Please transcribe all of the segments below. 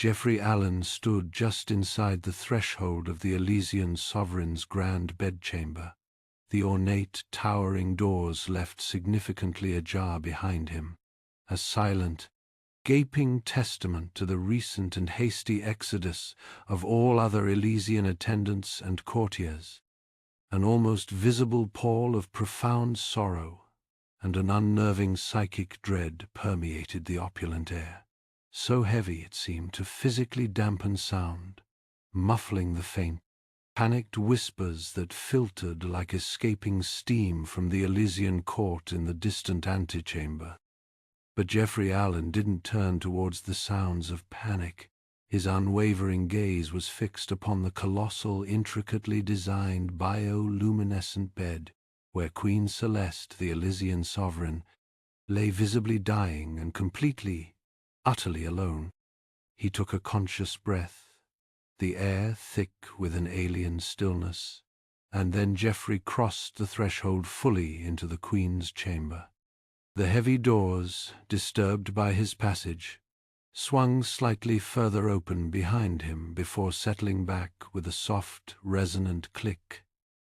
Geoffrey Allen stood just inside the threshold of the Elysian sovereign's grand bedchamber, the ornate, towering doors left significantly ajar behind him, a silent, gaping testament to the recent and hasty exodus of all other Elysian attendants and courtiers. An almost visible pall of profound sorrow and an unnerving psychic dread permeated the opulent air, so heavy it seemed to physically dampen sound, muffling the faint, panicked whispers that filtered like escaping steam from the Elysian court in the distant antechamber. But Geoffrey Allen didn't turn towards the sounds of panic. His unwavering gaze was fixed upon the colossal, intricately designed bioluminescent bed where Queen Celeste, the Elysian sovereign, lay visibly dying and completely, utterly alone. He took a conscious breath, the air thick with an alien stillness, and then Geoffrey crossed the threshold fully into the Queen's chamber. The heavy doors, disturbed by his passage, swung slightly further open behind him before settling back with a soft, resonant click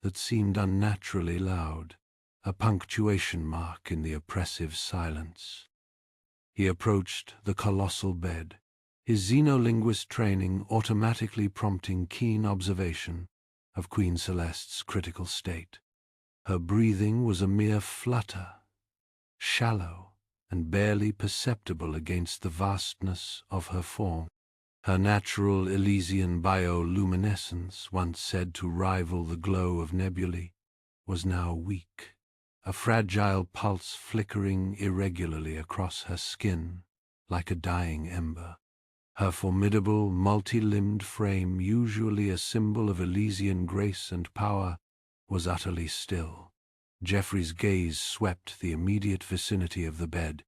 that seemed unnaturally loud, a punctuation mark in the oppressive silence. He approached the colossal bed, his xenolinguist training automatically prompting keen observation of Queen Celeste's critical state. Her breathing was a mere flutter, shallow and barely perceptible against the vastness of her form. Her natural Elysian bioluminescence, once said to rival the glow of nebulae, was now weak, a fragile pulse flickering irregularly across her skin like a dying ember. Her formidable, multi-limbed frame, usually a symbol of Elysian grace and power, was utterly still. Geoffrey's gaze swept the immediate vicinity of the bed.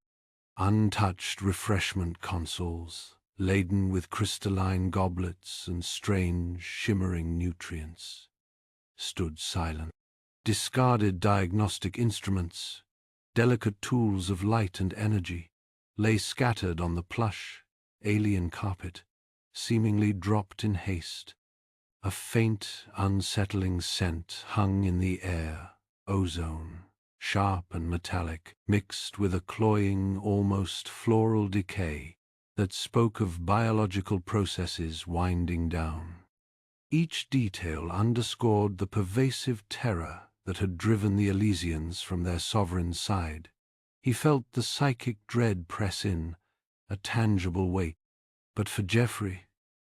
Untouched refreshment consoles, laden with crystalline goblets and strange, shimmering nutrients, stood silent. Discarded diagnostic instruments, delicate tools of light and energy, lay scattered on the plush, alien carpet, seemingly dropped in haste. A faint, unsettling scent hung in the air, ozone, sharp and metallic, mixed with a cloying, almost floral decay that spoke of biological processes winding down. Each detail underscored the pervasive terror that had driven the Elysians from their sovereign's side. He felt the psychic dread press in, a tangible weight. But for Geoffrey,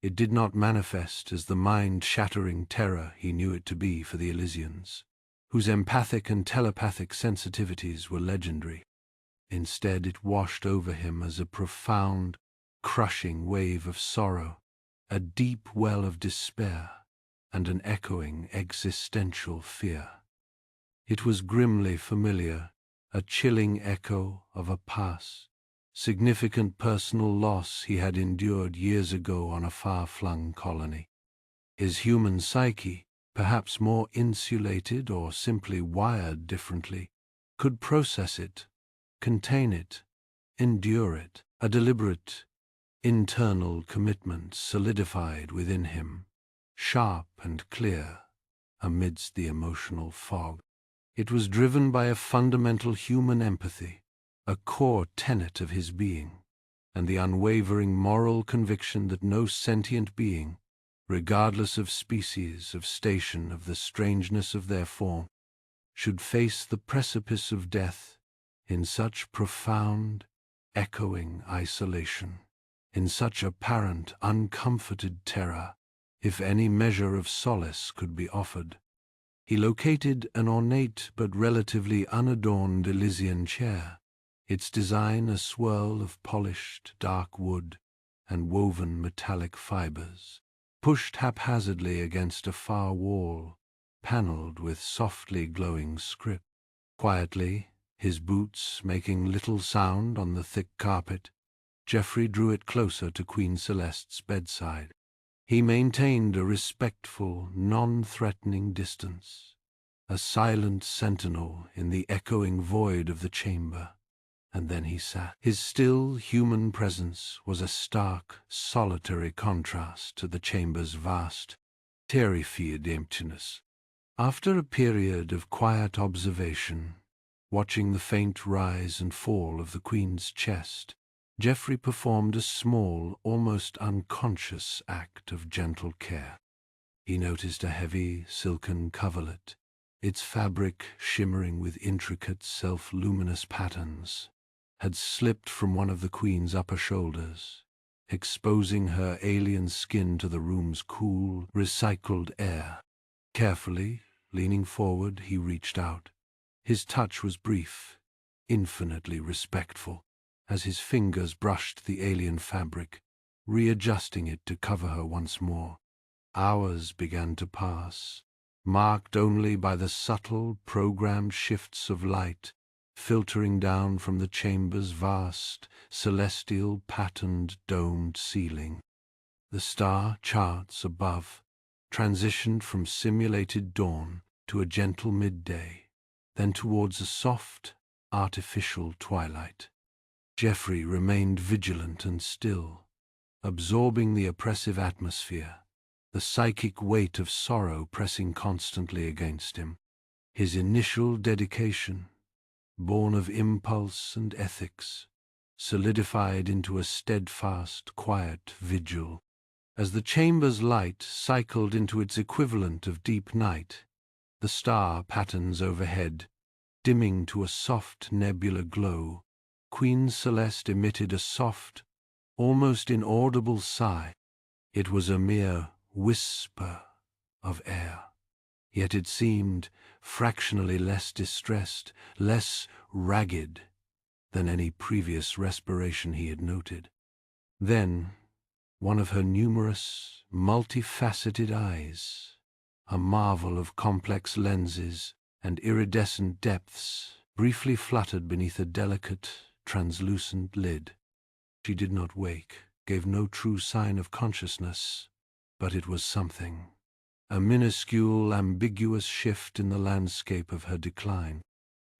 it did not manifest as the mind-shattering terror he knew it to be for the Elysians, whose empathic and telepathic sensitivities were legendary. Instead, it washed over him as a profound, crushing wave of sorrow, a deep well of despair, and an echoing existential fear. It was grimly familiar, a chilling echo of a past, significant personal loss he had endured years ago on a far-flung colony. His human psyche, perhaps more insulated or simply wired differently, could process it, contain it, endure it. A deliberate, internal commitment solidified within him, sharp and clear amidst the emotional fog. It was driven by a fundamental human empathy, a core tenet of his being, and the unwavering moral conviction that no sentient being, regardless of species, of station, of the strangeness of their form, should face the precipice of death in such profound, echoing isolation, in such apparent, uncomforted terror, if any measure of solace could be offered. He located an ornate but relatively unadorned Elysian chair, its design a swirl of polished, dark wood and woven metallic fibers, pushed haphazardly against a far wall, paneled with softly glowing script. Quietly, his boots making little sound on the thick carpet, Geoffrey drew it closer to Queen Celeste's bedside. He maintained a respectful, non-threatening distance, a silent sentinel in the echoing void of the chamber, and then he sat. His still, human presence was a stark, solitary contrast to the chamber's vast, terrified emptiness. After a period of quiet observation, watching the faint rise and fall of the Queen's chest, Geoffrey performed a small, almost unconscious act of gentle care. He noticed a heavy, silken coverlet, its fabric shimmering with intricate, self-luminous patterns, had slipped from one of the Queen's upper shoulders, exposing her alien skin to the room's cool, recycled air. Carefully, leaning forward, he reached out. His touch was brief, infinitely respectful, as his fingers brushed the alien fabric, readjusting it to cover her once more. Hours began to pass, marked only by the subtle, programmed shifts of light filtering down from the chamber's vast, celestial, patterned, domed ceiling. The star charts above transitioned from simulated dawn to a gentle midday, then towards a soft, artificial twilight. Geoffrey remained vigilant and still, absorbing the oppressive atmosphere, the psychic weight of sorrow pressing constantly against him. His initial dedication, born of impulse and ethics, solidified into a steadfast, quiet vigil. As the chamber's light cycled into its equivalent of deep night, the star patterns overhead, dimming to a soft nebular glow, Queen Celeste emitted a soft, almost inaudible sigh. It was a mere whisper of air, yet it seemed fractionally less distressed, less ragged than any previous respiration he had noted. Then, one of her numerous, multifaceted eyes, a marvel of complex lenses and iridescent depths, briefly fluttered beneath a delicate, translucent lid. She did not wake, gave no true sign of consciousness, but it was something. A minuscule, ambiguous shift in the landscape of her decline.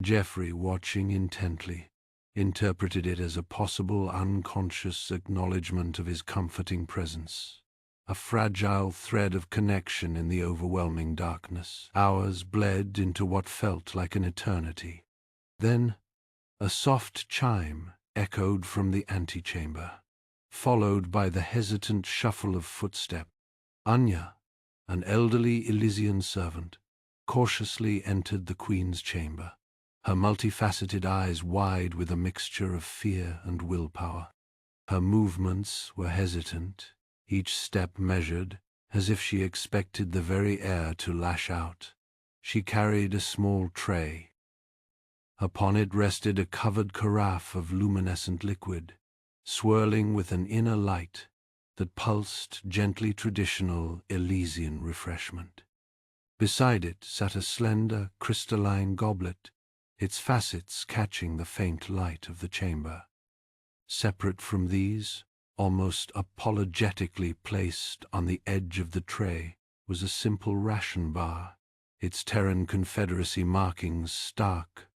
Geoffrey, watching intently, interpreted it as a possible unconscious acknowledgement of his comforting presence, a fragile thread of connection in the overwhelming darkness. Hours bled into what felt like an eternity. Then, a soft chime echoed from the antechamber, followed by the hesitant shuffle of footsteps. Anya, an elderly Elysian servant, cautiously entered the Queen's chamber, her multifaceted eyes wide with a mixture of fear and willpower. Her movements were hesitant, each step measured, as if she expected the very air to lash out. She carried a small tray. Upon it rested a covered carafe of luminescent liquid, swirling with an inner light that pulsed gently traditional Elysian refreshment. Beside it sat a slender, crystalline goblet, its facets catching the faint light of the chamber. Separate from these, almost apologetically placed on the edge of the tray, was a simple ration bar, its Terran Confederacy markings stark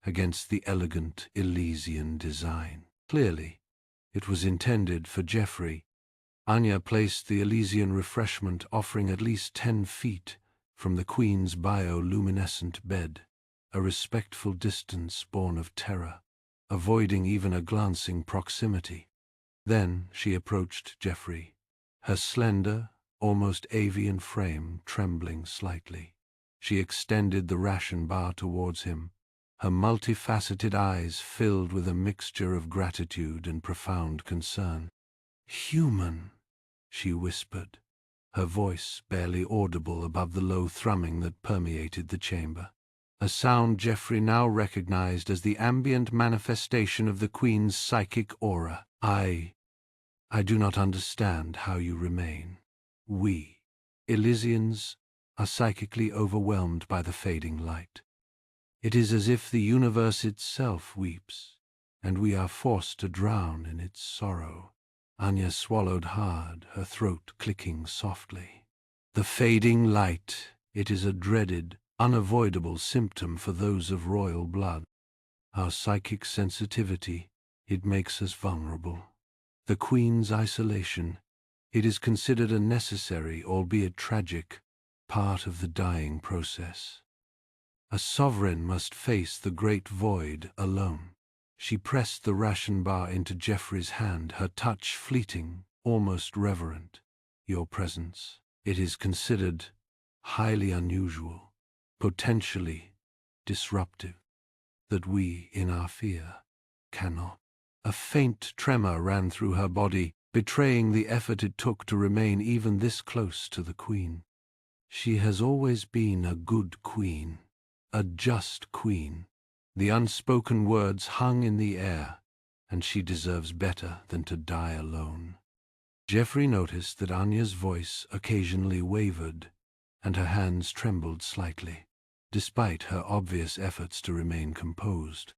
against the elegant Elysian design. Clearly, it was intended for Geoffrey. Anya placed the Elysian refreshment offering at least 10 feet from the Queen's bioluminescent bed, a respectful distance born of terror, avoiding even a glancing proximity. Then she approached Geoffrey, her slender, almost avian frame trembling slightly. She extended the ration bar towards him, her multifaceted eyes filled with a mixture of gratitude and profound concern. "Human," she whispered, her voice barely audible above the low thrumming that permeated the chamber, a sound Geoffrey now recognized as the ambient manifestation of the Queen's psychic aura. I do not understand how you remain. We, Elysians, are psychically overwhelmed by the fading light. It is as if the universe itself weeps, and we are forced to drown in its sorrow." Anya swallowed hard, her throat clicking softly. "The fading light, it is a dreaded, unavoidable symptom for those of royal blood. Our psychic sensitivity, it makes us vulnerable. The Queen's isolation, it is considered a necessary, albeit tragic, part of the dying process. A sovereign must face the great void alone. She pressed the ration bar into Geoffrey's hand, her touch fleeting, almost reverent. Your presence, it is considered highly unusual, potentially disruptive, that we, in our fear, cannot. A faint tremor ran through her body, betraying the effort it took to remain even this close to the Queen. She has always been a good queen, a just queen. The unspoken words hung in the air, and she deserves better than to die alone. Geoffrey noticed that Anya's voice occasionally wavered, and her hands trembled slightly, despite her obvious efforts to remain composed.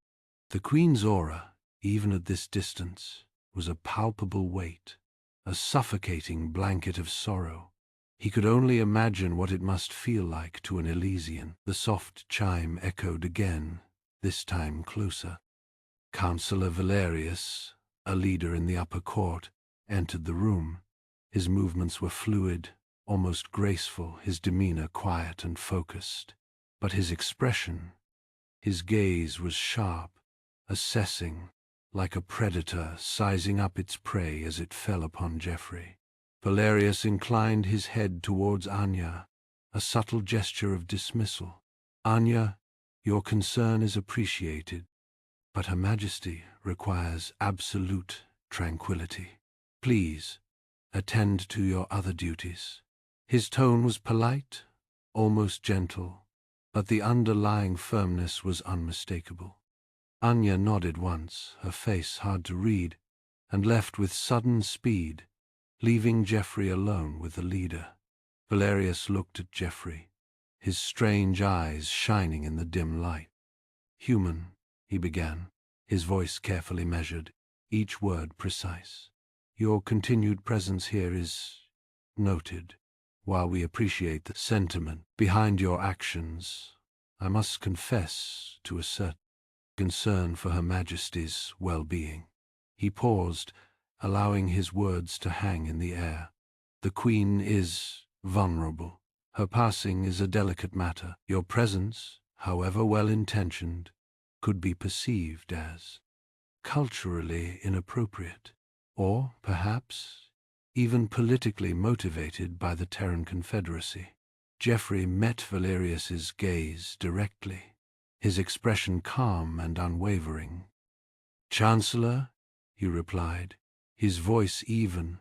The Queen's aura, even at this distance, was a palpable weight, a suffocating blanket of sorrow. He could only imagine what it must feel like to an Elysian. The soft chime echoed again, this time closer. Councillor Valerius, a leader in the upper court, entered the room. His movements were fluid, almost graceful, his demeanor quiet and focused. But his expression, his gaze was sharp, assessing, like a predator sizing up its prey as it fell upon Geoffrey. Valerius inclined his head towards Anya, a subtle gesture of dismissal. Anya, your concern is appreciated, but Her Majesty requires absolute tranquility. Please, attend to your other duties. His tone was polite, almost gentle, but the underlying firmness was unmistakable. Anya nodded once, her face hard to read, and left with sudden speed, leaving Geoffrey alone with the leader. Valerius looked at Geoffrey, his strange eyes shining in the dim light. Human, he began, his voice carefully measured, each word precise. Your continued presence here is noted. While we appreciate the sentiment behind your actions, I must confess to a certain concern for Her Majesty's well-being. He paused, allowing his words to hang in the air. The Queen is vulnerable. Her passing is a delicate matter. Your presence, however well-intentioned, could be perceived as culturally inappropriate, or perhaps even politically motivated by the Terran Confederacy. Geoffrey met Valerius's gaze directly, his expression calm and unwavering. Chancellor, he replied, his voice even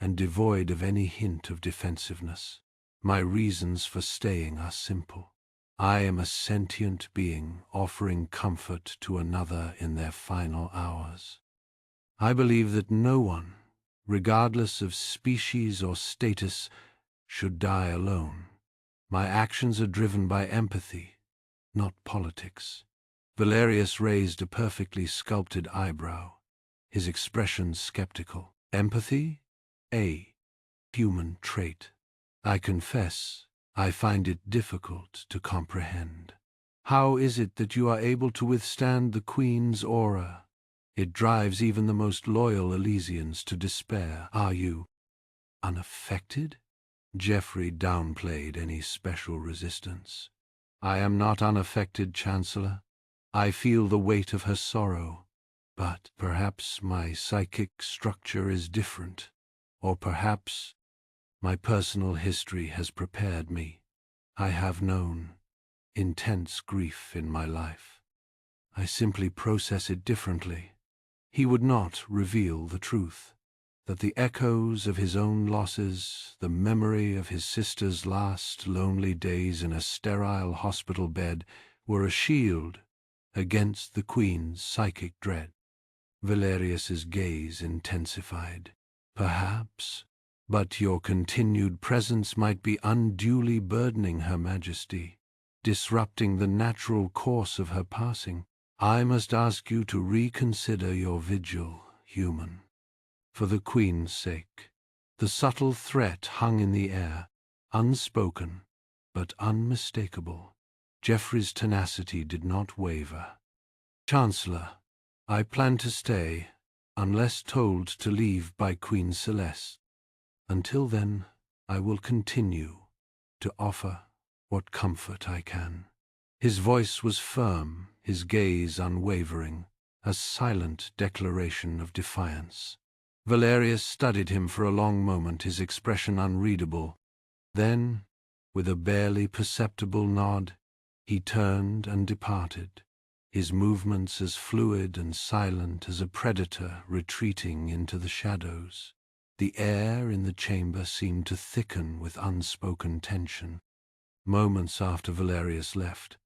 and devoid of any hint of defensiveness. My reasons for staying are simple. I am a sentient being offering comfort to another in their final hours. I believe that no one, regardless of species or status, should die alone. My actions are driven by empathy, not politics. Valerius raised a perfectly sculpted eyebrow, his expression skeptical. Empathy? A human trait. I confess, I find it difficult to comprehend. How is it that you are able to withstand the Queen's aura? It drives even the most loyal Elysians to despair. Are you unaffected? Geoffrey downplayed any special resistance. I am not unaffected, Chancellor. I feel the weight of her sorrow, but perhaps my psychic structure is different, or perhaps my personal history has prepared me. I have known intense grief in my life. I simply process it differently. He would not reveal the truth, that the echoes of his own losses, the memory of his sister's last lonely days in a sterile hospital bed, were a shield against the Queen's psychic dread. Valerius's gaze intensified. Perhaps, but your continued presence might be unduly burdening Her Majesty, disrupting the natural course of her passing. I must ask you to reconsider your vigil, human. For the Queen's sake. The subtle threat hung in the air, unspoken, but unmistakable. Geoffrey's tenacity did not waver. Chancellor, I plan to stay, unless told to leave by Queen Celeste. Until then, I will continue to offer what comfort I can." His voice was firm, his gaze unwavering, a silent declaration of defiance. Valerius studied him for a long moment, his expression unreadable. Then, with a barely perceptible nod, he turned and departed, his movements as fluid and silent as a predator retreating into the shadows. The air in the chamber seemed to thicken with unspoken tension. Moments after Valerius left,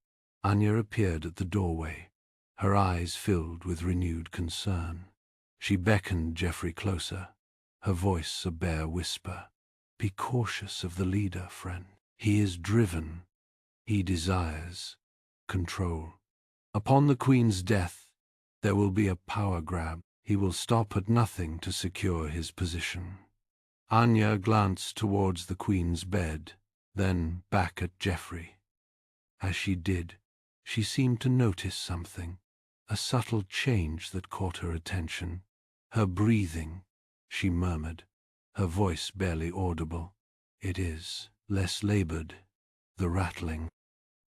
Anya appeared at the doorway, her eyes filled with renewed concern. She beckoned Geoffrey closer, her voice a bare whisper. "Be cautious of the leader, friend. He is driven. He desires control. Upon the Queen's death, there will be a power grab. He will stop at nothing to secure his position." Anya glanced towards the Queen's bed, then back at Geoffrey. As she did, she seemed to notice something, a subtle change that caught her attention. "Her breathing," she murmured, her voice barely audible. "It is less labored. The rattling,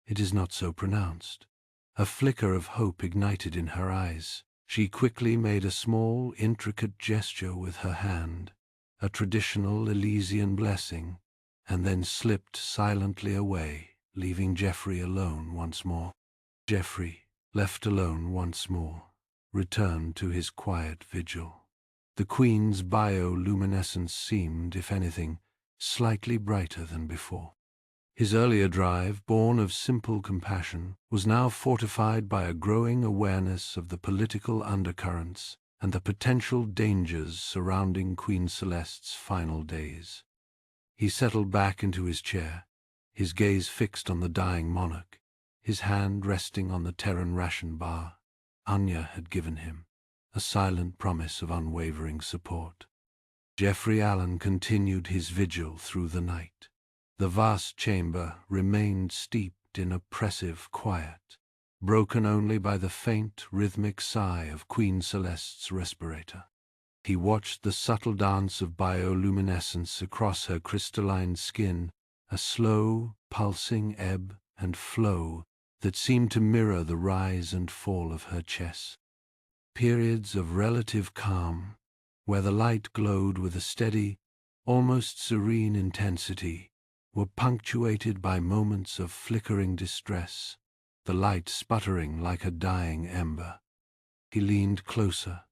it is not so pronounced." A flicker of hope ignited in her eyes. She quickly made a small, intricate gesture with her hand, a traditional Elysian blessing, and then slipped silently away, leaving Geoffrey alone once more. Geoffrey, left alone once more, returned to his quiet vigil. The Queen's bioluminescence seemed, if anything, slightly brighter than before. His earlier drive, born of simple compassion, was now fortified by a growing awareness of the political undercurrents and the potential dangers surrounding Queen Celeste's final days. He settled back into his chair, his gaze fixed on the dying monarch, his hand resting on the Terran ration bar Anya had given him, a silent promise of unwavering support. Geoffrey Allen continued his vigil through the night. The vast chamber remained steeped in oppressive quiet, broken only by the faint, rhythmic sigh of Queen Celeste's respirator. He watched the subtle dance of bioluminescence across her crystalline skin, a slow, pulsing ebb and flow that seemed to mirror the rise and fall of her chest. Periods of relative calm, where the light glowed with a steady, almost serene intensity, were punctuated by moments of flickering distress, the light sputtering like a dying ember. He leaned closer,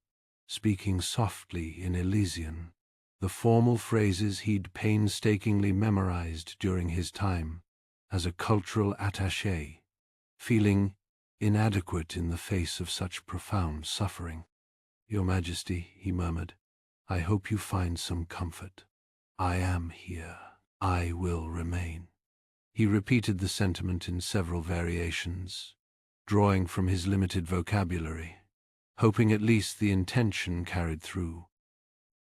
speaking softly in Elysian, the formal phrases he'd painstakingly memorized during his time as a cultural attaché, feeling inadequate in the face of such profound suffering. "Your Majesty," he murmured, "I hope you find some comfort. I am here. I will remain." He repeated the sentiment in several variations, drawing from his limited vocabulary, hoping at least the intention carried through.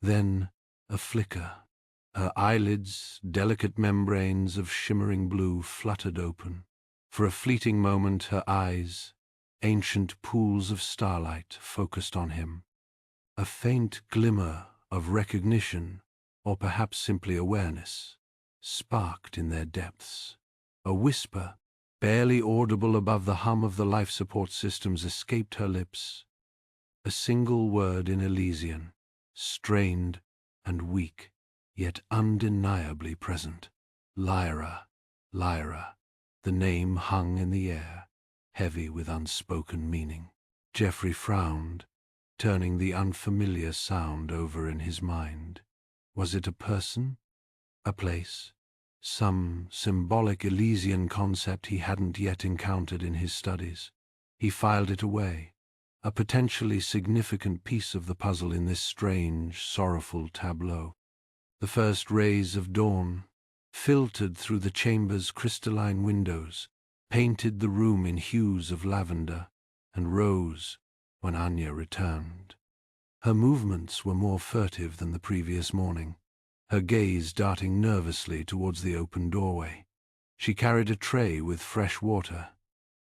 Then a flicker. Her eyelids, delicate membranes of shimmering blue, fluttered open. For a fleeting moment her eyes, ancient pools of starlight, focused on him. A faint glimmer of recognition, or perhaps simply awareness, sparked in their depths. A whisper, barely audible above the hum of the life support systems, escaped her lips. A single word in Elysian, strained and weak, yet undeniably present. Lyra, Lyra. The name hung in the air, heavy with unspoken meaning. Geoffrey frowned, turning the unfamiliar sound over in his mind. Was it a person? A place? Some symbolic Elysian concept he hadn't yet encountered in his studies? He filed it away, a potentially significant piece of the puzzle in this strange, sorrowful tableau. The first rays of dawn filtered through the chamber's crystalline windows, painted the room in hues of lavender, and rose when Anya returned. Her movements were more furtive than the previous morning, her gaze darting nervously towards the open doorway. She carried a tray with fresh water,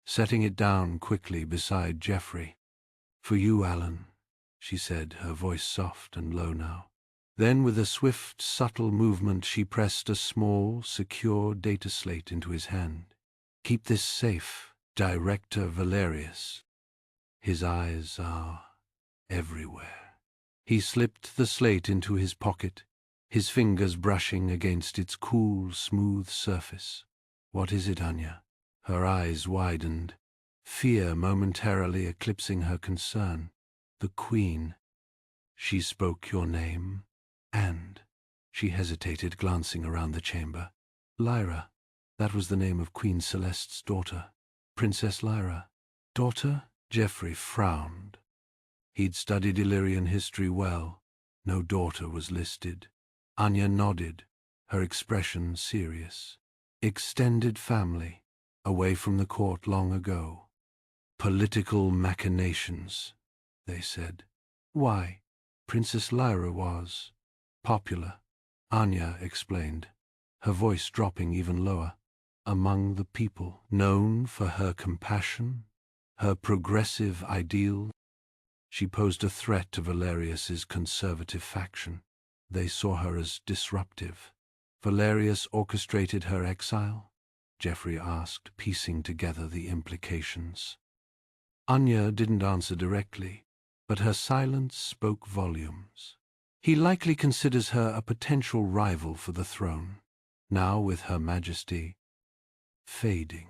setting it down quickly beside Geoffrey. "For you, Alan," she said, her voice soft and low now. Then, with a swift, subtle movement, she pressed a small, secure data slate into his hand. "Keep this safe, Director Valerius. His eyes are everywhere." He slipped the slate into his pocket, his fingers brushing against its cool, smooth surface. "What is it, Anya?" Her eyes widened, fear momentarily eclipsing her concern. "The Queen. She spoke your name, and—" She hesitated, glancing around the chamber. "Lyra. That was the name of Queen Celeste's daughter. Princess Lyra." "Daughter?" Geoffrey frowned. He'd studied Illyrian history well. No daughter was listed. Anya nodded, her expression serious. "Extended family, away from the court long ago. Political machinations," they said. "Why?" "Princess Lyra was popular," Anya explained, her voice dropping even lower. "Among the people, known for her compassion, her progressive ideals. She posed a threat to Valerius's conservative faction. They saw her as disruptive." "Valerius orchestrated her exile?" Geoffrey asked, piecing together the implications. Anya didn't answer directly, but her silence spoke volumes. "He likely considers her a potential rival for the throne. Now, with Her Majesty fading."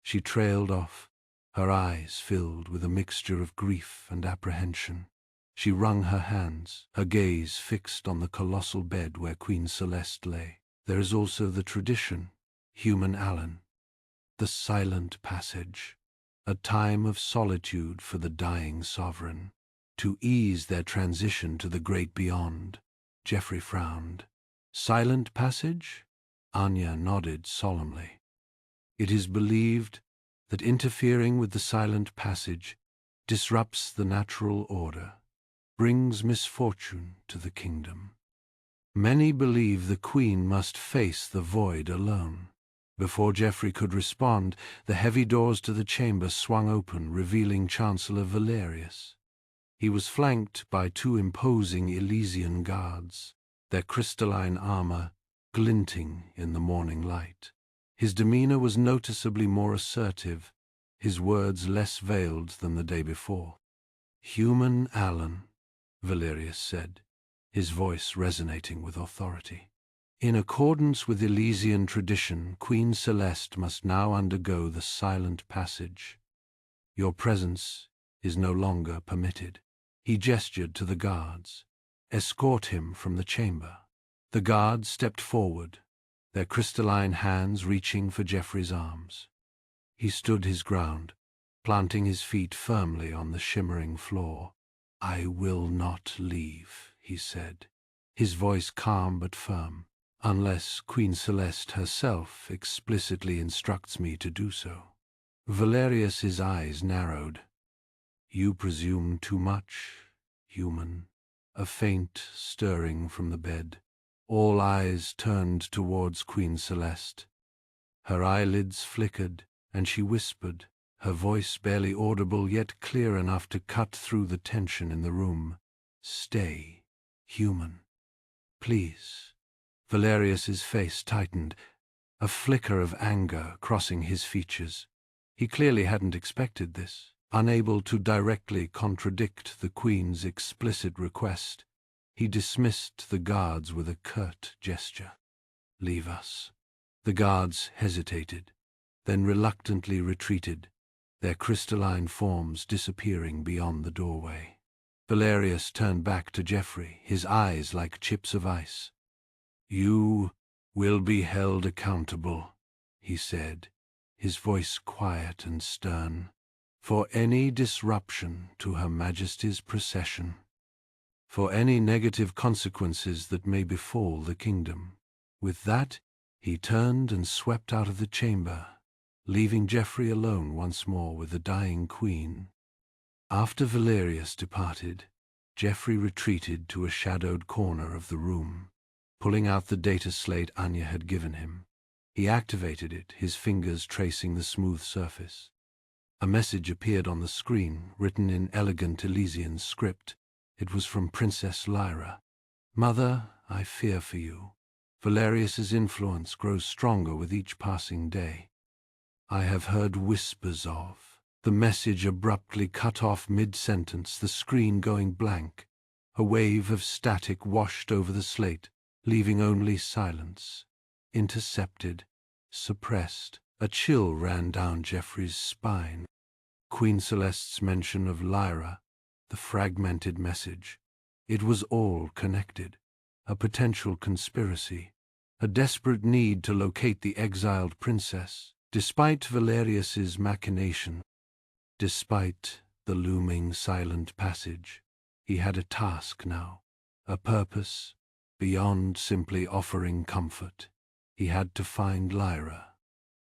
She trailed off, her eyes filled with a mixture of grief and apprehension. She wrung her hands, her gaze fixed on the colossal bed where Queen Celeste lay. "There is also the tradition, human Alan. The silent passage. A time of solitude for the dying sovereign, to ease their transition to the great beyond." Geoffrey frowned. "Silent passage?" Anya nodded solemnly. "It is believed that interfering with the silent passage disrupts the natural order, brings misfortune to the kingdom. Many believe the Queen must face the void alone." Before Geoffrey could respond, the heavy doors to the chamber swung open, revealing Chancellor Valerius. He was flanked by two imposing Elysian guards, their crystalline armor glinting in the morning light. His demeanor was noticeably more assertive, his words less veiled than the day before. "Human Alan," Valerius said, his voice resonating with authority. "In accordance with Elysian tradition, Queen Celeste must now undergo the silent passage. Your presence is no longer permitted." He gestured to the guards. "Escort him from the chamber." The guards stepped forward, their crystalline hands reaching for Geoffrey's arms. He stood his ground, planting his feet firmly on the shimmering floor. "I will not leave," he said, his voice calm but firm, "unless Queen Celeste herself explicitly instructs me to do so." Valerius's eyes narrowed. "You presume too much, human." A faint stirring from the bed. All eyes turned towards Queen Celeste. Her eyelids flickered, and she whispered, her voice barely audible yet clear enough to cut through the tension in the room. "Stay, human. Please." Valerius's face tightened, a flicker of anger crossing his features. He clearly hadn't expected this. Unable to directly contradict the Queen's explicit request, he dismissed the guards with a curt gesture. "Leave us." The guards hesitated, then reluctantly retreated, their crystalline forms disappearing beyond the doorway. Valerius turned back to Geoffrey, his eyes like chips of ice. "You will be held accountable," he said, his voice quiet and stern, "for any disruption to Her Majesty's procession, for any negative consequences that may befall the kingdom." With that, he turned and swept out of the chamber, leaving Geoffrey alone once more with the dying Queen. After Valerius departed, Geoffrey retreated to a shadowed corner of the room, pulling out the data slate Anya had given him. He activated it, his fingers tracing the smooth surface. A message appeared on the screen, written in elegant Elysian script. It was from Princess Lyra. "Mother, I fear for you. Valerius's influence grows stronger with each passing day. I have heard whispers of." The message abruptly cut off mid-sentence, the screen going blank. A wave of static washed over the slate, leaving only silence. Intercepted, suppressed. A chill ran down Geoffrey's spine. Queen Celeste's mention of Lyra, the fragmented message. It was all connected. A potential conspiracy. A desperate need to locate the exiled princess. Despite Valerius's machination, despite the looming silent passage, he had a task now, a purpose, beyond simply offering comfort. He had to find Lyra.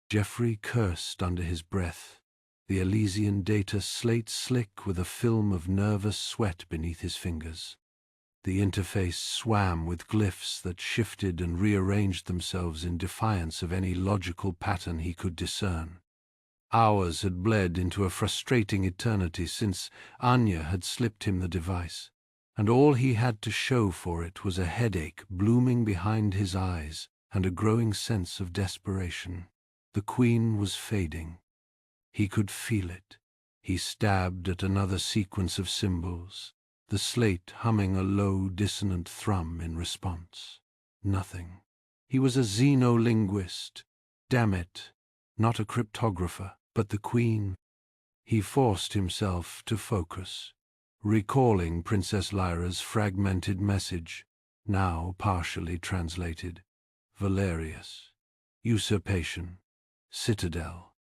Geoffrey cursed under his breath, the Elysian data slate slick with a film of nervous sweat beneath his fingers. The interface swam with glyphs that shifted and rearranged themselves in defiance of any logical pattern he could discern. Hours had bled into a frustrating eternity since Anya had slipped him the device, and all he had to show for it was a headache blooming behind his eyes and a growing sense of desperation. The Queen was fading. He could feel it. He stabbed at another sequence of symbols, the slate humming a low, dissonant thrum in response. Nothing. He was a xenolinguist. Damn it, not a cryptographer, but the Queen. He forced himself to focus, recalling Princess Lyra's fragmented message, now partially translated. Valerius. Usurpation. Citadel.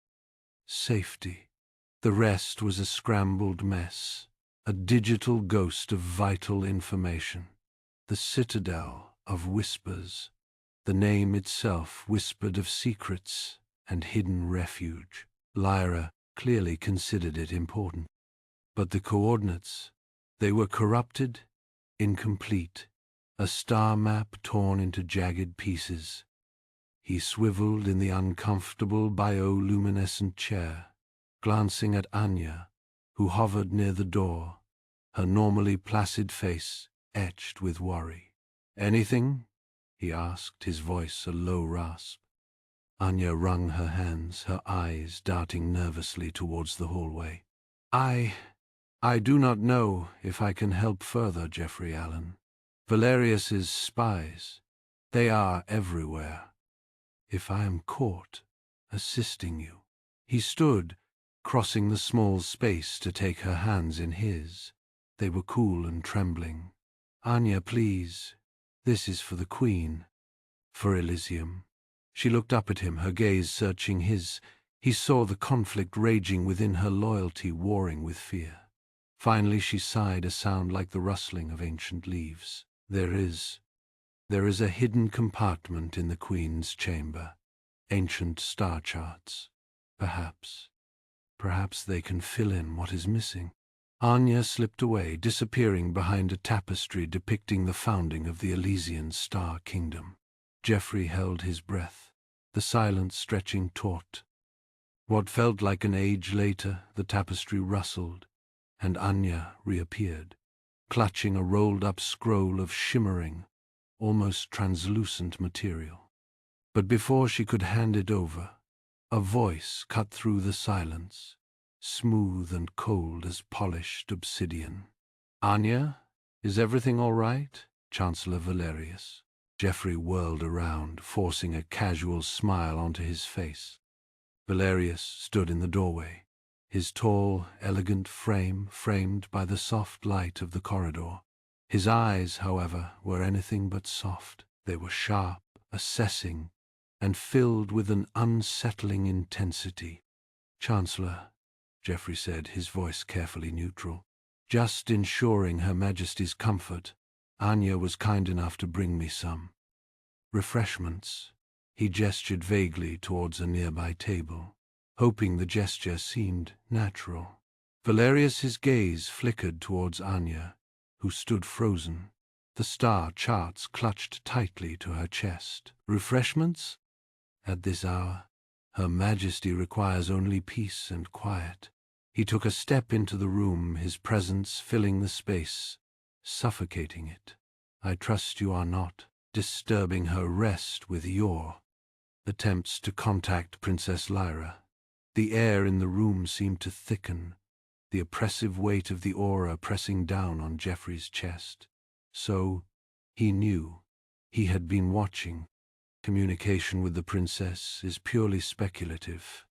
Safety. The rest was a scrambled mess. A digital ghost of vital information. The citadel of whispers. The name itself whispered of secrets and hidden refuge. Lyra clearly considered it important. But the coordinates, they were corrupted, incomplete. A star map torn into jagged pieces. He swiveled in the uncomfortable bioluminescent chair, glancing at Anya, who hovered near the door, her normally placid face etched with worry. "Anything?" he asked, his voice a low rasp. Anya wrung her hands, her eyes darting nervously towards the hallway. I do not know if I can help further, Geoffrey Allen. Valerius's spies, they are everywhere. If I am caught, assisting you." He stood, crossing the small space to take her hands in his. They were cool and trembling. "Anya, please. This is for the Queen. For Elysium." She looked up at him, her gaze searching his. He saw the conflict raging within her, loyalty warring with fear. Finally she sighed, a sound like the rustling of ancient leaves. There is a hidden compartment in the Queen's chamber. Ancient star charts. Perhaps they can fill in what is missing." Anya slipped away, disappearing behind a tapestry depicting the founding of the Elysian Star Kingdom. Geoffrey held his breath, the silence stretching taut. What felt like an age later, the tapestry rustled, and Anya reappeared, clutching a rolled-up scroll of shimmering, almost translucent material. But before she could hand it over, a voice cut through the silence, smooth and cold as polished obsidian. "Anya, is everything all right, Chancellor Valerius?" Geoffrey whirled around, forcing a casual smile onto his face. Valerius stood in the doorway, his tall, elegant frame framed by the soft light of the corridor. His eyes, however, were anything but soft. They were sharp, assessing, and filled with an unsettling intensity. "Chancellor," Geoffrey said, his voice carefully neutral, "just ensuring Her Majesty's comfort, Anya was kind enough to bring me some refreshments." He gestured vaguely towards a nearby table, hoping the gesture seemed natural. Valerius's gaze flickered towards Anya, who stood frozen, the star charts clutched tightly to her chest. "Refreshments? At this hour? Her Majesty requires only peace and quiet." He took a step into the room, his presence filling the space, suffocating it. I trust you are not disturbing her rest with your attempts to contact Princess Lyra. The air in the room seemed to thicken, the oppressive weight of the aura pressing down on Geoffrey's chest. So, he knew. He had been watching. Communication with the princess is purely speculative,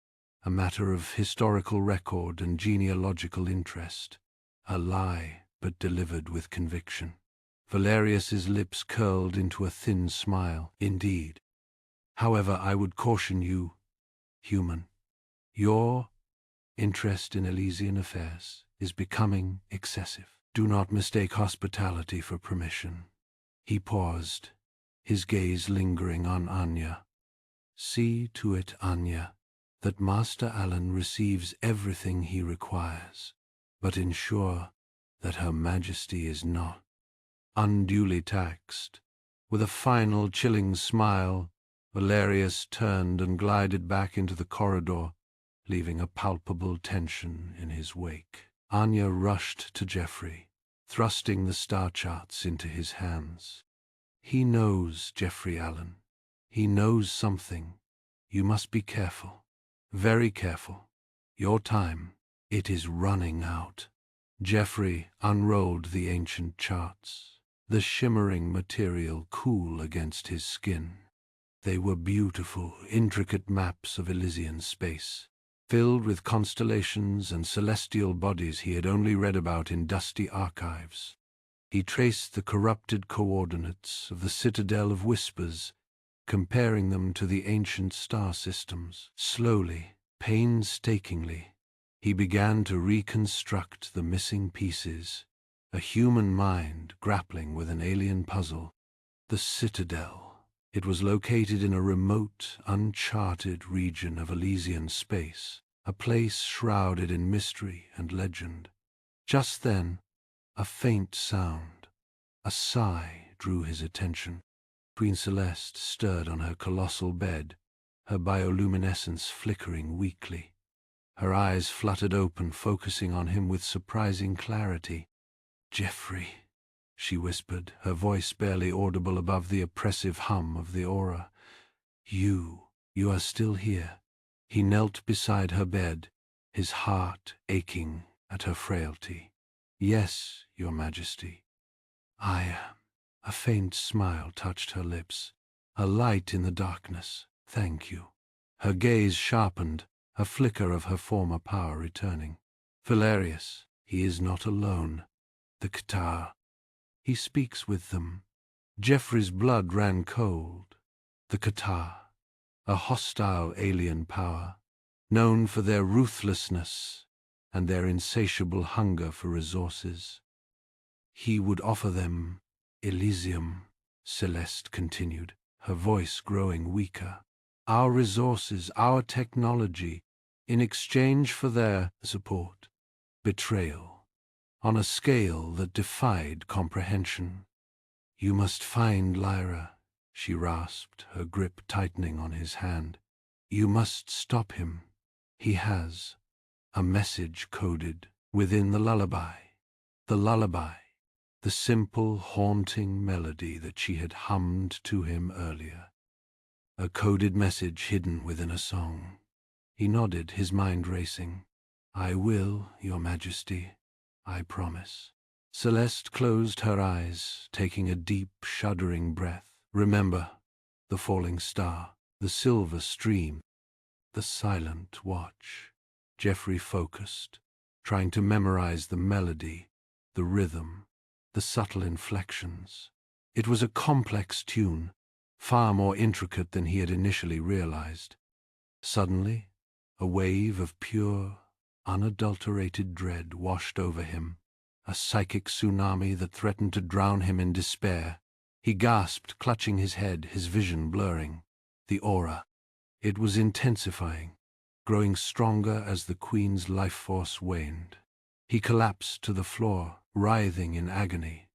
a matter of historical record and genealogical interest. A lie, but delivered with conviction. Valerius's lips curled into a thin smile. Indeed. However, I would caution you, human. Your interest in Elysian affairs is becoming excessive. Do not mistake hospitality for permission. He paused, his gaze lingering on Anya. See to it, Anya, that Master Alan receives everything he requires, but ensure that Her Majesty is not unduly taxed. With a final chilling smile, Valerius turned and glided back into the corridor, leaving a palpable tension in his wake. Anya rushed to Geoffrey, thrusting the star charts into his hands. He knows, Geoffrey Allen. He knows something. You must be careful, very careful. Your time, it is running out. Geoffrey unrolled the ancient charts, the shimmering material cool against his skin. They were beautiful, intricate maps of Elysian space, filled with constellations and celestial bodies he had only read about in dusty archives. He traced the corrupted coordinates of the Citadel of Whispers, comparing them to the ancient star systems. Slowly, painstakingly, he began to reconstruct the missing pieces, a human mind grappling with an alien puzzle. The Citadel. It was located in a remote, uncharted region of Elysian space, a place shrouded in mystery and legend. Just then, a faint sound, a sigh, drew his attention. Queen Celeste stirred on her colossal bed, her bioluminescence flickering weakly. Her eyes fluttered open, focusing on him with surprising clarity. "Geoffrey," she whispered, her voice barely audible above the oppressive hum of the aura. You are still here." He knelt beside her bed, his heart aching at her frailty. "Yes, Your Majesty. I am." A faint smile touched her lips, a light in the darkness. "Thank you." Her gaze sharpened, a flicker of her former power returning. "Valerius, he is not alone. The Catar. He speaks with them." Geoffrey's blood ran cold. The Catar, a hostile alien power, known for their ruthlessness and their insatiable hunger for resources. He would offer them Elysium, Celeste continued, her voice growing weaker. "Our resources, our technology, in exchange for their support. Betrayal. On a scale that defied comprehension. You must find Lyra," she rasped, her grip tightening on his hand. "You must stop him. He has a message coded within the lullaby. The lullaby, the simple, haunting melody that she had hummed to him earlier. A coded message hidden within a song." He nodded, his mind racing. "I will, Your Majesty. I promise." Celeste closed her eyes, taking a deep, shuddering breath. "Remember, the falling star, the silver stream, the silent watch." Geoffrey focused, trying to memorize the melody, the rhythm, the subtle inflections. It was a complex tune, far more intricate than he had initially realized. Suddenly, a wave of pure, unadulterated dread washed over him, a psychic tsunami that threatened to drown him in despair. He gasped, clutching his head, his vision blurring. The aura. It was intensifying, growing stronger as the Queen's life force waned. He collapsed to the floor, writhing in agony,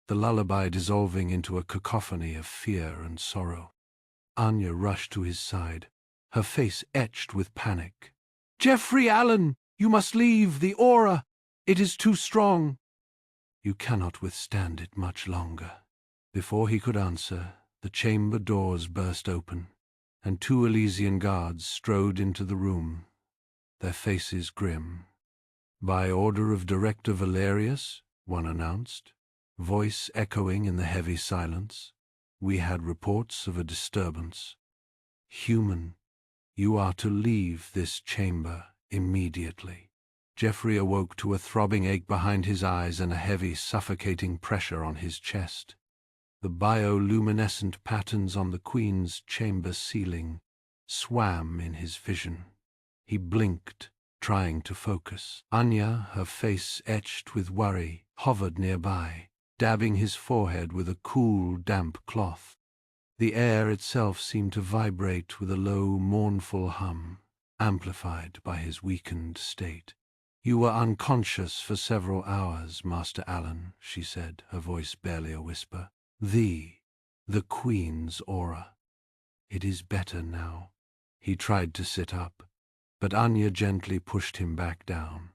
the lullaby dissolving into a cacophony of fear and sorrow. Anya rushed to his side, her face etched with panic. "Geoffrey Allen, You must leave the aura. It is too strong. You cannot withstand it much longer. Before he could answer, the chamber doors burst open, and 2 Elysian guards strode into the room, their faces grim. By order of Director Valerius, one announced, voice echoing in the heavy silence, we had reports of a disturbance. Human, you are to leave this chamber immediately. Geoffrey awoke to a throbbing ache behind his eyes and a heavy, suffocating pressure on his chest. The bioluminescent patterns on the Queen's chamber ceiling swam in his vision. He blinked, trying to focus. Anya, her face etched with worry, hovered nearby, dabbing his forehead with a cool, damp cloth. The air itself seemed to vibrate with a low, mournful hum, amplified by his weakened state. You were unconscious for several hours, Master Alan, she said, her voice barely a whisper. The Queen's aura. It is better now. He tried to sit up, but Anya gently pushed him back down.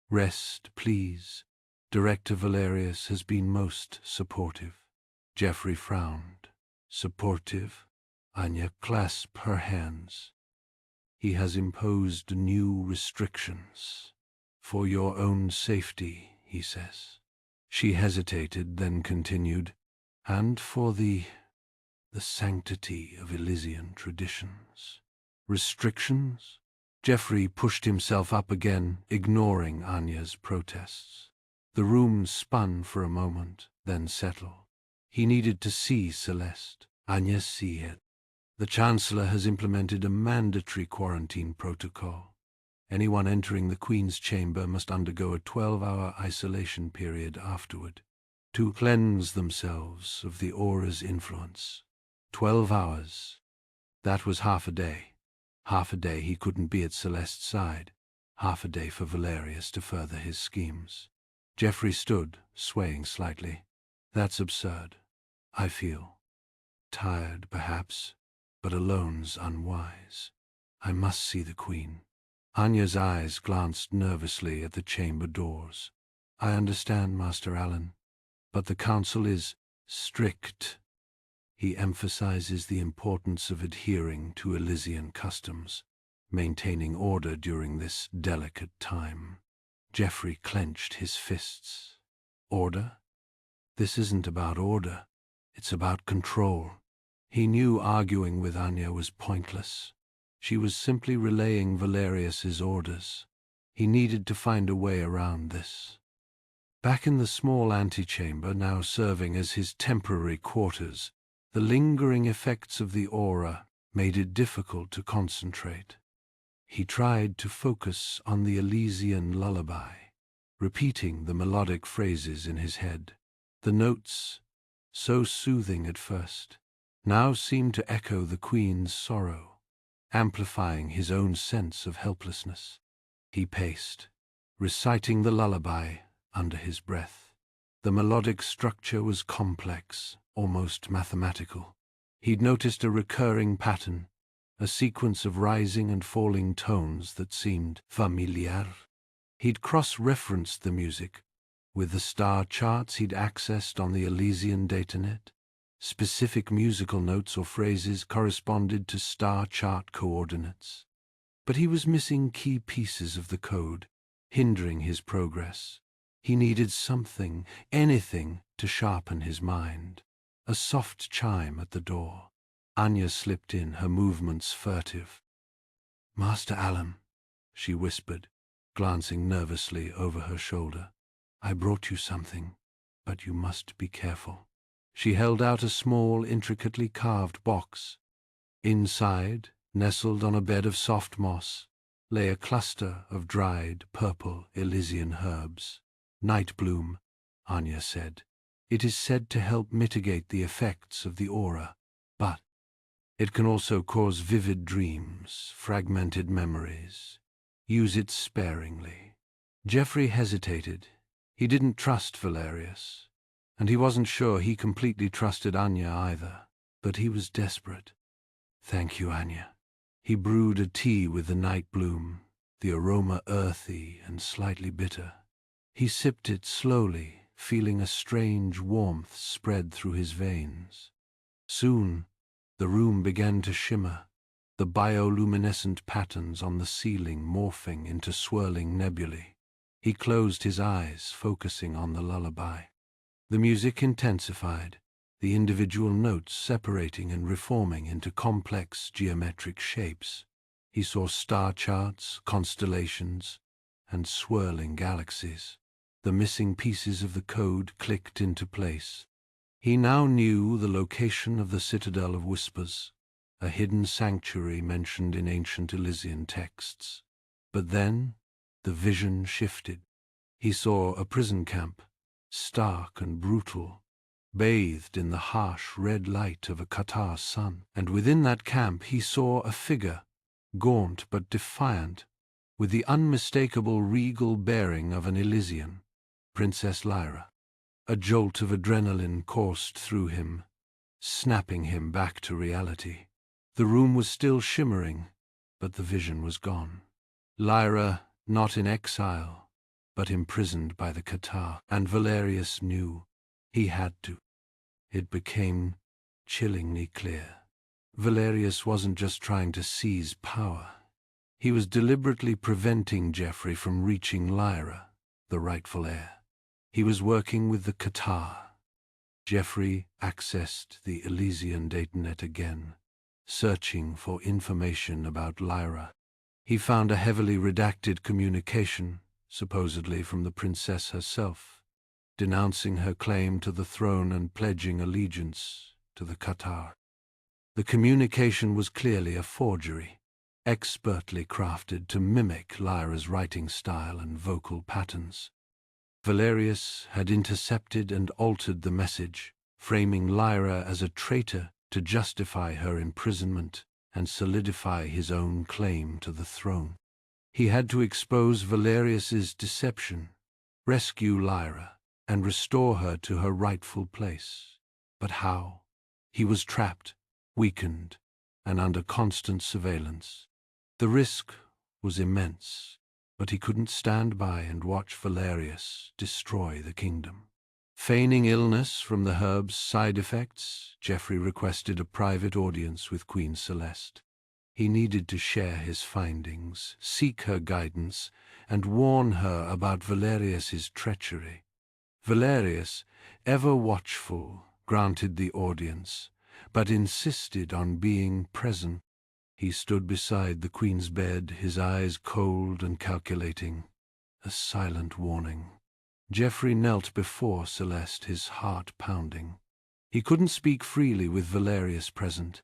Rest, please. Director Valerius has been most supportive. Geoffrey frowned. Supportive? Anya clasped her hands. He has imposed new restrictions. For your own safety, he says. She hesitated, then continued, and for the sanctity of Elysian traditions. Restrictions? Geoffrey pushed himself up again, ignoring Anya's protests. The room spun for a moment, then settled. He needed to see Celeste. Anya see it. The Chancellor has implemented a mandatory quarantine protocol. Anyone entering the Queen's chamber must undergo a 12-hour isolation period afterward, to cleanse themselves of the aura's influence. 12 hours. That was half a day. Half a day he couldn't be at Celeste's side. Half a day for Valerius to further his schemes. Geoffrey stood, swaying slightly. That's absurd. I feel tired, perhaps, but alone's unwise. I must see the Queen. Anya's eyes glanced nervously at the chamber doors. I understand, Master Alan, but the Council is strict. He emphasizes the importance of adhering to Elysian customs, maintaining order during this delicate time. Geoffrey clenched his fists. Order? This isn't about order. It's about control. He knew arguing with Anya was pointless. She was simply relaying Valerius's orders. He needed to find a way around this. Back in the small antechamber, now serving as his temporary quarters, the lingering effects of the aura made it difficult to concentrate. He tried to focus on the Elysian lullaby, repeating the melodic phrases in his head. The notes, so soothing at first, now seemed to echo the Queen's sorrow, amplifying his own sense of helplessness. He paced, reciting the lullaby under his breath. The melodic structure was complex, almost mathematical. He'd noticed a recurring pattern, a sequence of rising and falling tones that seemed familiar. He'd cross-referenced the music with the star charts he'd accessed on the Elysian datanet. Specific musical notes or phrases corresponded to star chart coordinates. But he was missing key pieces of the code, hindering his progress. He needed something, anything, to sharpen his mind. A soft chime at the door. Anya slipped in, her movements furtive. "Master Alan," she whispered, glancing nervously over her shoulder. "I brought you something, but you must be careful." She held out a small, intricately carved box. Inside, nestled on a bed of soft moss, lay a cluster of dried, purple Elysian herbs. "Night bloom," Anya said. "It is said to help mitigate the effects of the aura, but it can also cause vivid dreams, fragmented memories. Use it sparingly." Geoffrey hesitated. He didn't trust Valerius, and he wasn't sure he completely trusted Anya either, but he was desperate. "Thank you, Anya." He brewed a tea with the night bloom, the aroma earthy and slightly bitter. He sipped it slowly, feeling a strange warmth spread through his veins. Soon, the room began to shimmer, the bioluminescent patterns on the ceiling morphing into swirling nebulae. He closed his eyes, focusing on the lullaby. The music intensified, the individual notes separating and reforming into complex geometric shapes. He saw star charts, constellations, and swirling galaxies. The missing pieces of the code clicked into place. He now knew the location of the Citadel of Whispers, a hidden sanctuary mentioned in ancient Elysian texts. But then, the vision shifted. He saw a prison camp, stark and brutal, bathed in the harsh red light of a Qatar sun. And within that camp he saw a figure, gaunt but defiant, with the unmistakable regal bearing of an Elysian, Princess Lyra. A jolt of adrenaline coursed through him, snapping him back to reality. The room was still shimmering, but the vision was gone. Lyra, not in exile, but imprisoned by the Qatar, and Valerius knew he had to. It became chillingly clear. Valerius wasn't just trying to seize power. He was deliberately preventing Geoffrey from reaching Lyra, the rightful heir. He was working with the Qatar. Geoffrey accessed the Elysian datanet again, searching for information about Lyra. He found a heavily redacted communication, supposedly from the princess herself, denouncing her claim to the throne and pledging allegiance to the Qatar. The communication was clearly a forgery, expertly crafted to mimic Lyra's writing style and vocal patterns. Valerius had intercepted and altered the message, framing Lyra as a traitor to justify her imprisonment and solidify his own claim to the throne. He had to expose Valerius's deception, rescue Lyra, and restore her to her rightful place. But how? He was trapped, weakened, and under constant surveillance. The risk was immense, but he couldn't stand by and watch Valerius destroy the kingdom. Feigning illness from the herb's side effects, Geoffrey requested a private audience with Queen Celeste. He needed to share his findings, seek her guidance, and warn her about Valerius's treachery. Valerius, ever watchful, granted the audience, but insisted on being present. He stood beside the Queen's bed, his eyes cold and calculating, a silent warning. Geoffrey knelt before Celeste, his heart pounding. He couldn't speak freely with Valerius present.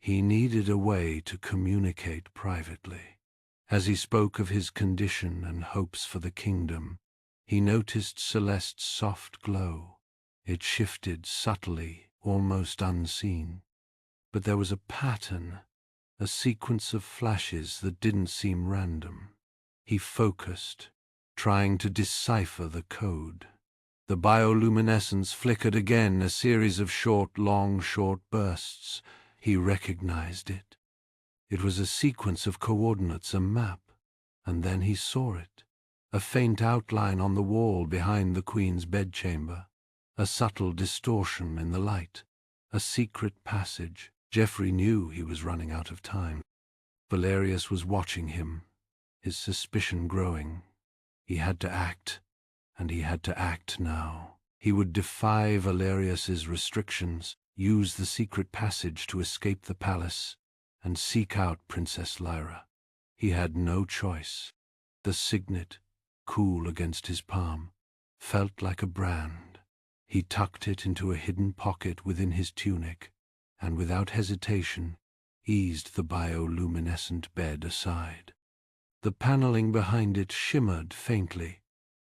He needed a way to communicate privately. As he spoke of his condition and hopes for the kingdom, he noticed Celeste's soft glow. It shifted subtly, almost unseen. But there was a pattern, a sequence of flashes that didn't seem random. He focused, trying to decipher the code. The bioluminescence flickered again, a series of short bursts. He recognized it. It was a sequence of coordinates, a map, and then he saw it. A faint outline on the wall behind the Queen's bedchamber, a subtle distortion in the light, a secret passage. Geoffrey knew he was running out of time. Valerius was watching him, his suspicion growing. He had to act, and he had to act now. He would defy Valerius's restrictions, use the secret passage to escape the palace, and seek out Princess Lyra. He had no choice. The signet, cool against his palm, felt like a brand. He tucked it into a hidden pocket within his tunic, and without hesitation eased the bioluminescent bed aside. The paneling behind it shimmered faintly,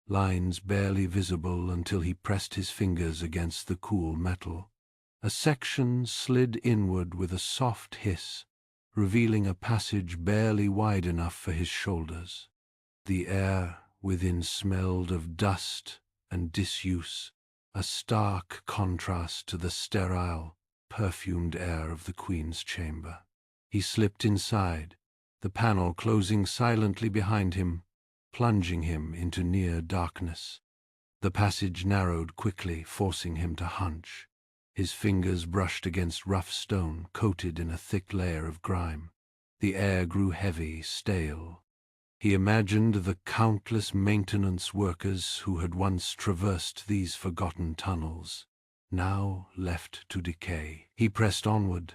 lines barely visible until he pressed his fingers against the cool metal. A section slid inward with a soft hiss, revealing a passage barely wide enough for his shoulders. The air within smelled of dust and disuse, a stark contrast to the sterile, perfumed air of the Queen's chamber. He slipped inside, the panel closing silently behind him, plunging him into near darkness. The passage narrowed quickly, forcing him to hunch. His fingers brushed against rough stone, coated in a thick layer of grime. The air grew heavy, stale. He imagined the countless maintenance workers who had once traversed these forgotten tunnels, now left to decay. He pressed onward,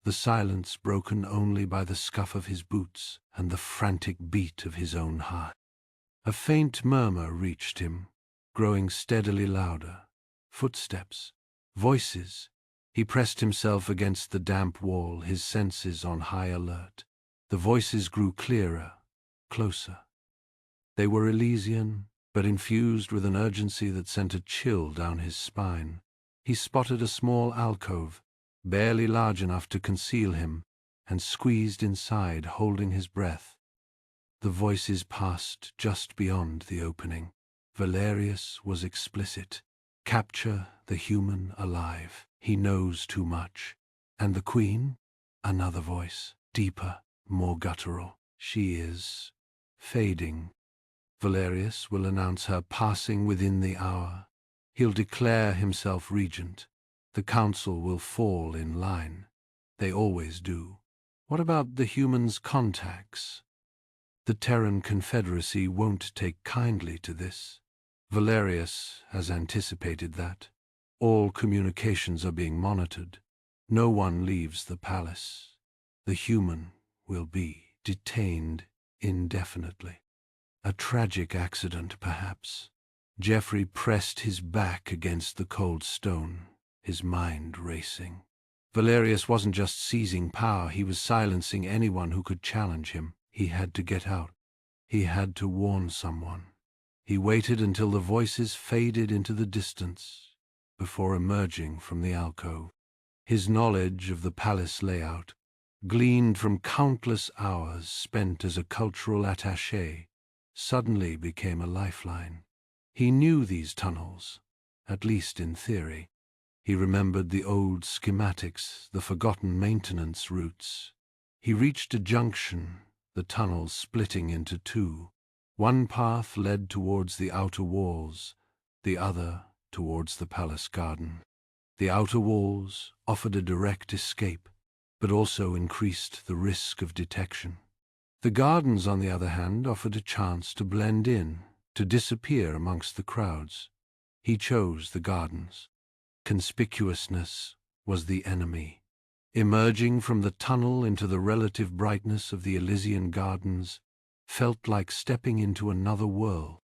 the silence broken only by the scuff of his boots and the frantic beat of his own heart. A faint murmur reached him, growing steadily louder. Footsteps, voices. He pressed himself against the damp wall, his senses on high alert. The voices grew clearer, closer. They were Elysian, but infused with an urgency that sent a chill down his spine. He spotted a small alcove, barely large enough to conceal him, and squeezed inside, holding his breath. The voices passed just beyond the opening. Valerius was explicit. Capture the human alive. He knows too much. And the queen? Another voice, deeper, more guttural. She is fading. Valerius will announce her passing within the hour. He'll declare himself regent. The council will fall in line. They always do. What about the humans' contacts? The Terran Confederacy won't take kindly to this. Valerius has anticipated that. All communications are being monitored. No one leaves the palace. The human will be detained indefinitely. A tragic accident, perhaps. Geoffrey pressed his back against the cold stone, his mind racing. Valerius wasn't just seizing power, he was silencing anyone who could challenge him. He had to get out. He had to warn someone. He waited until the voices faded into the distance before emerging from the alcove. His knowledge of the palace layout, gleaned from countless hours spent as a cultural attaché, suddenly became a lifeline. He knew these tunnels, at least in theory. He remembered the old schematics, the forgotten maintenance routes. He reached a junction, the tunnels splitting into two. One path led towards the outer walls, the other towards the palace garden. The outer walls offered a direct escape, but also increased the risk of detection. The gardens, on the other hand, offered a chance to blend in, to disappear amongst the crowds. He chose the gardens. Conspicuousness was the enemy. Emerging from the tunnel into the relative brightness of the Elysian gardens felt like stepping into another world.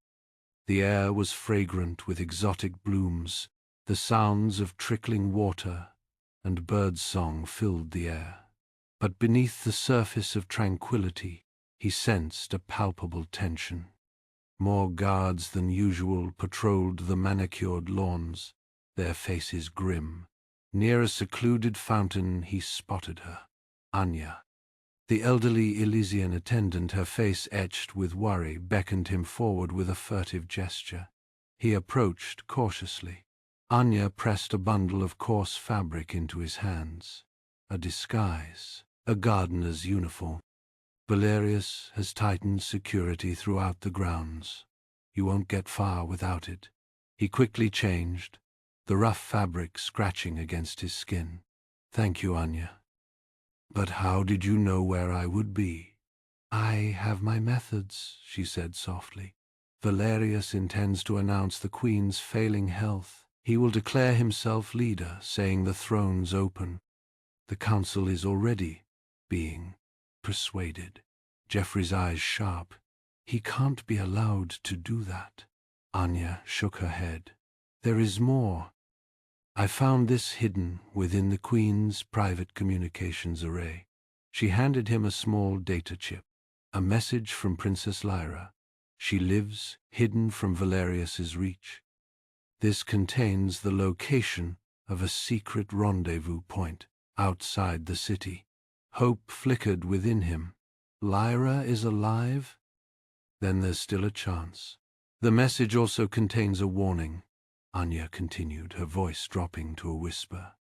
The air was fragrant with exotic blooms. The sounds of trickling water and birdsong filled the air. But beneath the surface of tranquility, he sensed a palpable tension. More guards than usual patrolled the manicured lawns, their faces grim. Near a secluded fountain he spotted her, Anya. The elderly Elysian attendant, her face etched with worry, beckoned him forward with a furtive gesture. He approached cautiously. Anya pressed a bundle of coarse fabric into his hands. A disguise, a gardener's uniform. Valerius has tightened security throughout the grounds. You won't get far without it. He quickly changed, the rough fabric scratching against his skin. Thank you, Anya. But how did you know where I would be? I have my methods, she said softly. Valerius intends to announce the Queen's failing health. He will declare himself leader, saying the throne's open. The council is already being persuaded. Geoffrey's eyes sharp. He can't be allowed to do that. Anya shook her head. There is more. I found this hidden within the Queen's private communications array. She handed him a small data chip, a message from Princess Lyra. She lives hidden from Valerius's reach. This contains the location of a secret rendezvous point outside the city. Hope flickered within him. Lyra is alive? Then there's still a chance. The message also contains a warning. Anya continued, her voice dropping to a whisper.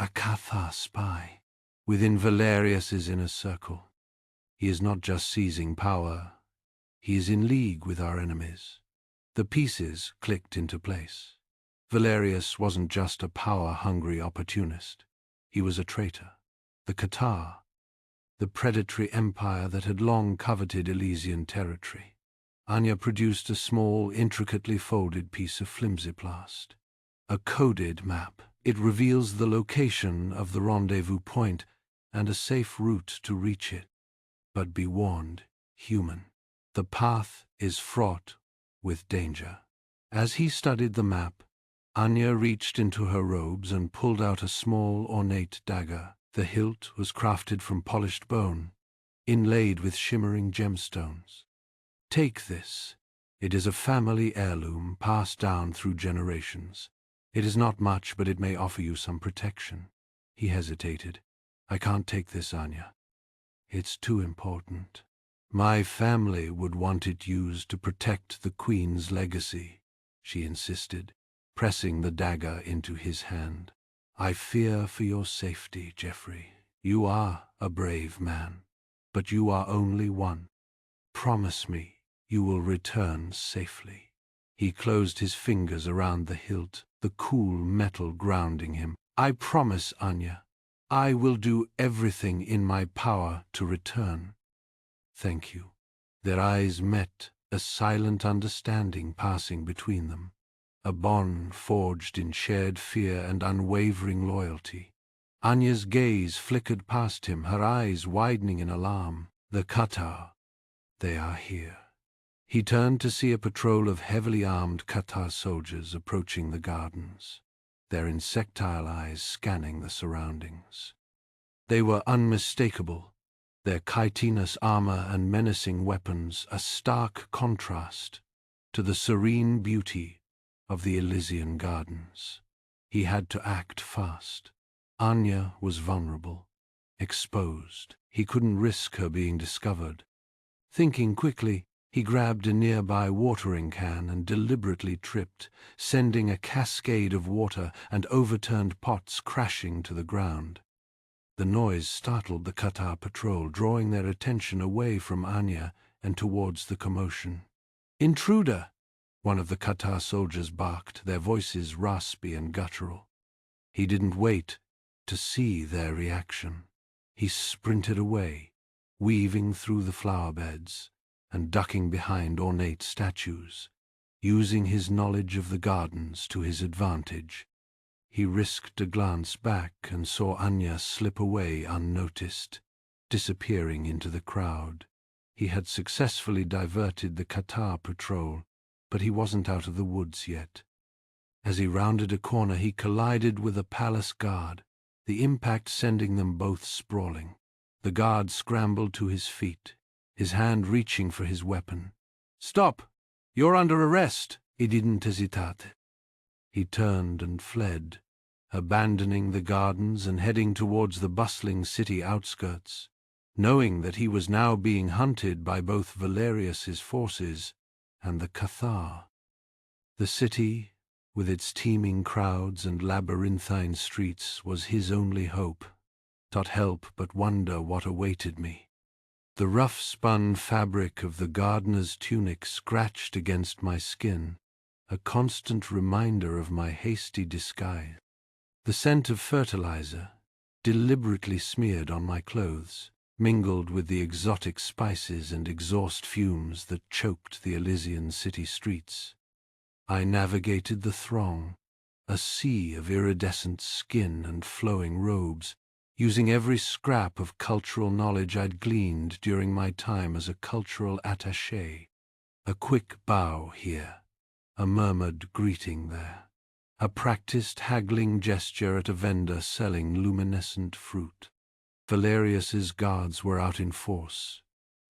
A Cathar spy, within Valerius's inner circle. He is not just seizing power, he is in league with our enemies. The pieces clicked into place. Valerius wasn't just a power-hungry opportunist. He was a traitor. The Cathar, the predatory empire that had long coveted Elysian territory. Anya produced a small, intricately folded piece of flimsiplast. A coded map. It reveals the location of the rendezvous point and a safe route to reach it. But be warned, human. The path is fraught with danger. As he studied the map, Anya reached into her robes and pulled out a small, ornate dagger. The hilt was crafted from polished bone, inlaid with shimmering gemstones. Take this. It is a family heirloom passed down through generations. It is not much, but it may offer you some protection. He hesitated. I can't take this, Anya. It's too important. My family would want it used to protect the Queen's legacy, she insisted, pressing the dagger into his hand. I fear for your safety, Geoffrey. You are a brave man, but you are only one. Promise me you will return safely. He closed his fingers around the hilt, the cool metal grounding him. I promise, Anya. I will do everything in my power to return. Thank you. Their eyes met, a silent understanding passing between them. A bond forged in shared fear and unwavering loyalty. Anya's gaze flickered past him, her eyes widening in alarm. The Cathar. They are here. He turned to see a patrol of heavily armed Cathar soldiers approaching the gardens, their insectile eyes scanning the surroundings. They were unmistakable, their chitinous armor and menacing weapons a stark contrast to the serene beauty of the Elysian gardens. He had to act fast. Anya was vulnerable, exposed. He couldn't risk her being discovered. Thinking quickly, he grabbed a nearby watering can and deliberately tripped, sending a cascade of water and overturned pots crashing to the ground. The noise startled the Cathar patrol, drawing their attention away from Anya and towards the commotion. "Intruder!" one of the Cathar soldiers barked, their voices raspy and guttural. He didn't wait to see their reaction. He sprinted away, weaving through the flower beds and ducking behind ornate statues, using his knowledge of the gardens to his advantage. He risked a glance back and saw Anya slip away unnoticed, disappearing into the crowd. He had successfully diverted the Cathar patrol, but he wasn't out of the woods yet. As he rounded a corner, he collided with a palace guard, the impact sending them both sprawling. The guard scrambled to his feet, his hand reaching for his weapon. "Stop! You're under arrest!" He didn't hesitate. He turned and fled, abandoning the gardens and heading towards the bustling city outskirts, knowing that he was now being hunted by both Valerius's forces and the Cathar. The city, with its teeming crowds and labyrinthine streets, was his only hope. Not help but wonder what awaited me. The rough-spun fabric of the gardener's tunic scratched against my skin, a constant reminder of my hasty disguise. The scent of fertilizer, deliberately smeared on my clothes, mingled with the exotic spices and exhaust fumes that choked the Elysian city streets. I navigated the throng, a sea of iridescent skin and flowing robes, using every scrap of cultural knowledge I'd gleaned during my time as a cultural attaché. A quick bow here, a murmured greeting there, a practiced haggling gesture at a vendor selling luminescent fruit. Valerius's guards were out in force,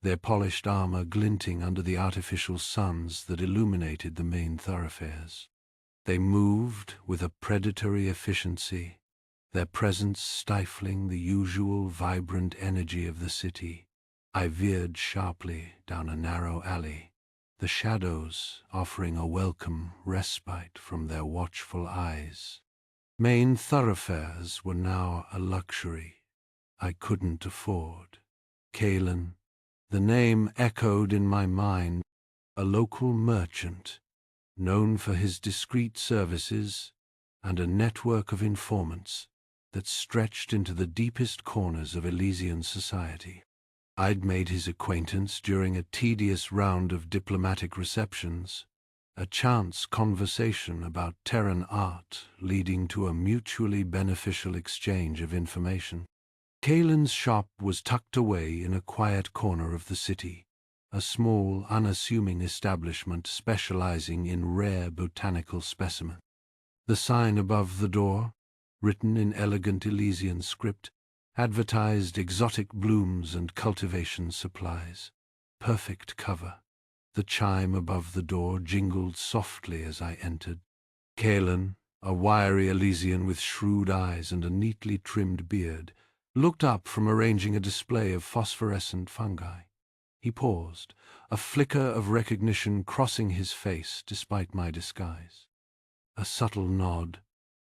their polished armor glinting under the artificial suns that illuminated the main thoroughfares. They moved with a predatory efficiency, their presence stifling the usual vibrant energy of the city. I veered sharply down a narrow alley, the shadows offering a welcome respite from their watchful eyes. Main thoroughfares were now a luxury I couldn't afford. Kalen, The name echoed in my mind, a local merchant, known for his discreet services and a network of informants that stretched into the deepest corners of Elysian society. I'd made his acquaintance during a tedious round of diplomatic receptions, a chance conversation about Terran art leading to a mutually beneficial exchange of information. Kalen's shop was tucked away in a quiet corner of the city, a small, unassuming establishment specializing in rare botanical specimens. The sign above the door, written in elegant Elysian script, advertised exotic blooms and cultivation supplies. Perfect cover. The chime above the door jingled softly as I entered. Kalen, a wiry Elysian with shrewd eyes and a neatly trimmed beard, looked up from arranging a display of phosphorescent fungi. He paused, a flicker of recognition crossing his face despite my disguise. A subtle nod,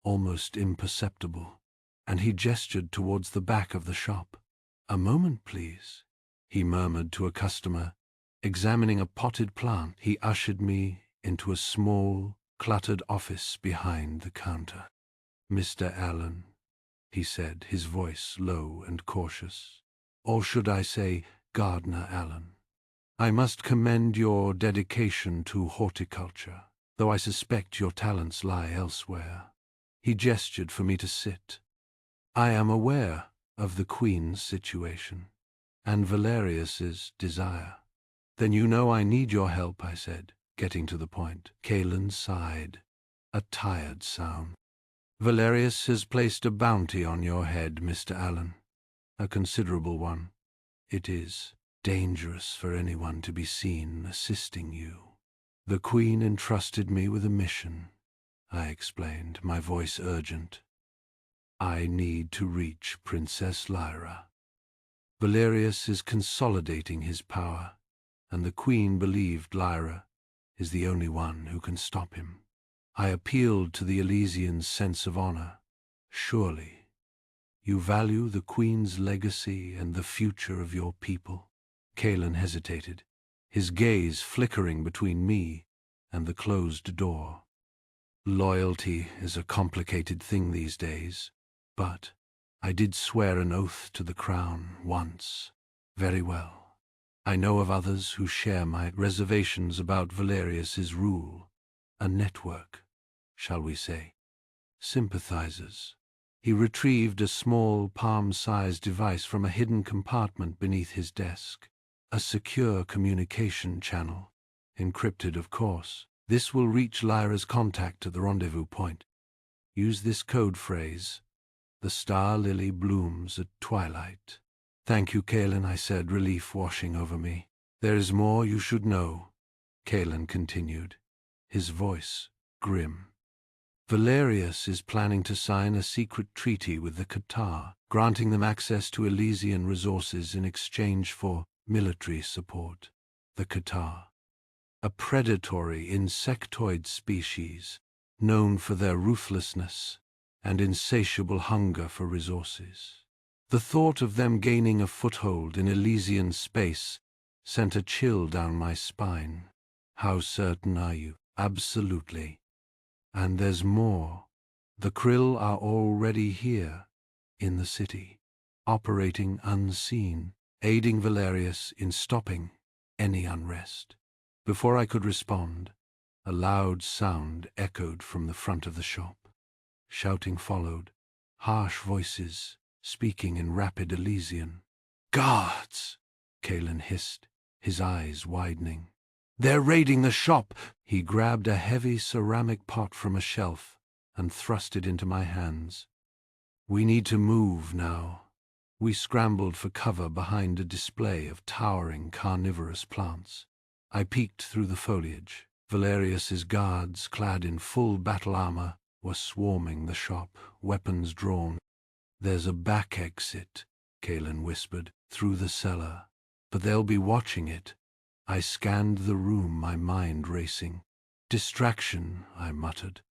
almost imperceptible, and he gestured towards the back of the shop. "A moment, please," he murmured to a customer. Examining a potted plant, he ushered me into a small, cluttered office behind the counter. "Mr. Allen," he said, his voice low and cautious. "Or should I say Gardener Allen? I must commend your dedication to horticulture, though I suspect your talents lie elsewhere." He gestured for me to sit. "I am aware of the Queen's situation, and Valerius's desire." "Then you know I need your help," I said, getting to the point. Kalen sighed, a tired sound. "Valerius has placed a bounty on your head, Mr. Allen. A considerable one. It is dangerous for anyone to be seen assisting you." "The Queen entrusted me with a mission," I explained, my voice urgent. "I need to reach Princess Lyra. Valerius is consolidating his power, and the Queen believed Lyra is the only one who can stop him." I appealed to the Elysian's sense of honor. "Surely, you value the Queen's legacy and the future of your people?" Kalen hesitated, his gaze flickering between me and the closed door. "Loyalty is a complicated thing these days, but I did swear an oath to the crown once. Very well. I know of others who share my reservations about Valerius's rule. A network, shall we say. Sympathizers." He retrieved a small, palm-sized device from a hidden compartment beneath his desk. "A secure communication channel. Encrypted, of course. This will reach Lyra's contact at the rendezvous point. Use this code phrase: 'The star lily blooms at twilight.'" "Thank you, Kalen," I said, relief washing over me. "There is more you should know," Kalen continued, his voice grim. "Valerius is planning to sign a secret treaty with the Qatar, granting them access to Elysian resources in exchange for military support. The Qatar, a predatory insectoid species known for their ruthlessness and insatiable hunger for resources. The thought of them gaining a foothold in Elysian space sent a chill down my spine. "How certain are you?" "Absolutely. And there's more. The Krill are already here, in the city, operating unseen, aiding Valerius in stopping any unrest." Before I could respond, a loud sound echoed from the front of the shop. Shouting followed, harsh voices speaking in rapid Elysian. "Guards!" Kalen hissed, his eyes widening. "They're raiding the shop!" He grabbed a heavy ceramic pot from a shelf and thrust it into my hands. "We need to move now." We scrambled for cover behind a display of towering carnivorous plants. I peeked through the foliage. Valerius's guards, clad in full battle armor, were swarming the shop, weapons drawn. "There's a back exit," Kalen whispered, "through the cellar. But they'll be watching it." I scanned the room, my mind racing. "Distraction," I muttered.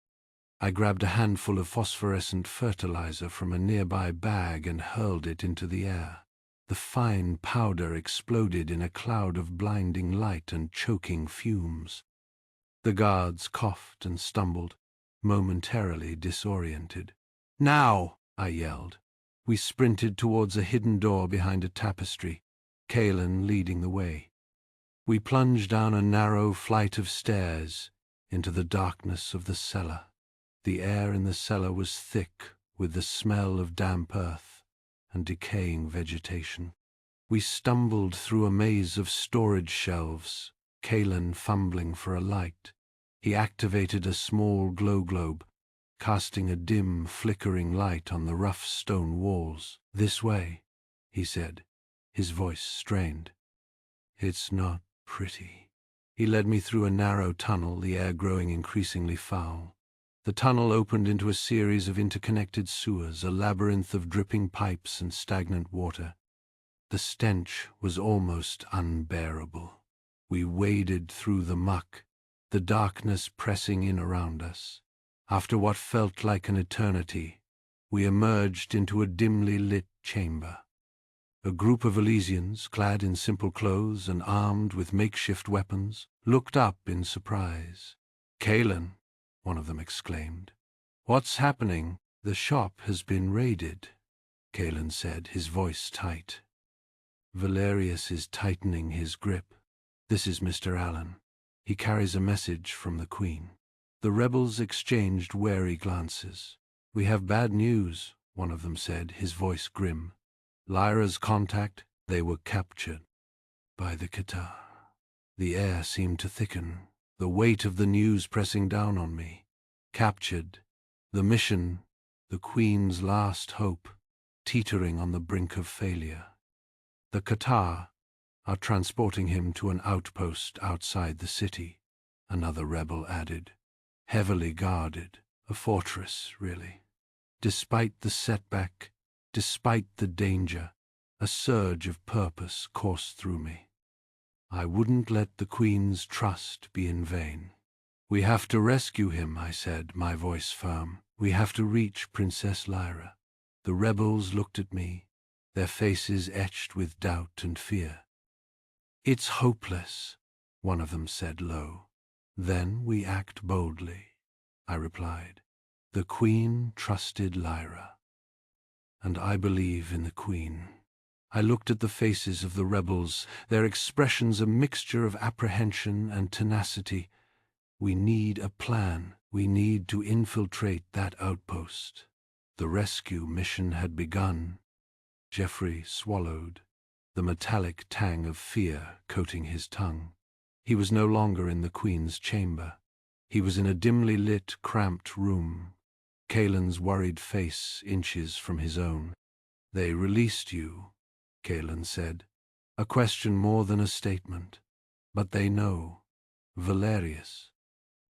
I grabbed a handful of phosphorescent fertilizer from a nearby bag and hurled it into the air. The fine powder exploded in a cloud of blinding light and choking fumes. The guards coughed and stumbled, momentarily disoriented. "Now!" I yelled. We sprinted towards a hidden door behind a tapestry, Kalen leading the way. We plunged down a narrow flight of stairs into the darkness of the cellar. The air in the cellar was thick with the smell of damp earth and decaying vegetation. We stumbled through a maze of storage shelves, Kalen fumbling for a light. He activated a small glow globe, casting a dim, flickering light on the rough stone walls. "This way," he said, his voice strained. "It's not pretty." He led me through a narrow tunnel, the air growing increasingly foul. The tunnel opened into a series of interconnected sewers, a labyrinth of dripping pipes and stagnant water. The stench was almost unbearable. We waded through the muck, the darkness pressing in around us. After what felt like an eternity, we emerged into a dimly lit chamber. A group of Elysians, clad in simple clothes and armed with makeshift weapons, looked up in surprise. "Kalen," one of them exclaimed. "What's happening?" "The shop has been raided," Kalen said, his voice tight. "Valerius is tightening his grip. This is Mr. Allen. He carries a message from the Queen." The rebels exchanged wary glances. "We have bad news," one of them said, his voice grim. "Lyra's contact, they were captured by the Qatar." The air seemed to thicken, the weight of the news pressing down on me. Captured, the mission, the Queen's last hope, teetering on the brink of failure. "The Qatar are transporting him to an outpost outside the city," another rebel added. "Heavily guarded, a fortress, really." Despite the setback, despite the danger, a surge of purpose coursed through me. I wouldn't let the Queen's trust be in vain. "We have to rescue him," I said, my voice firm. "We have to reach Princess Lyra." The rebels looked at me, their faces etched with doubt and fear. "It's hopeless," one of them said low. "Then we act boldly," I replied. "The Queen trusted Lyra, and I believe in the Queen." I looked at the faces of the rebels, their expressions a mixture of apprehension and tenacity. "We need a plan. We need to infiltrate that outpost." The rescue mission had begun. Jeffrey swallowed, the metallic tang of fear coating his tongue. He was no longer in the Queen's chamber. He was in a dimly lit, cramped room, Kalen's worried face inches from his own. "They released you," Kalen said, a question more than a statement. "But they know. Valerius.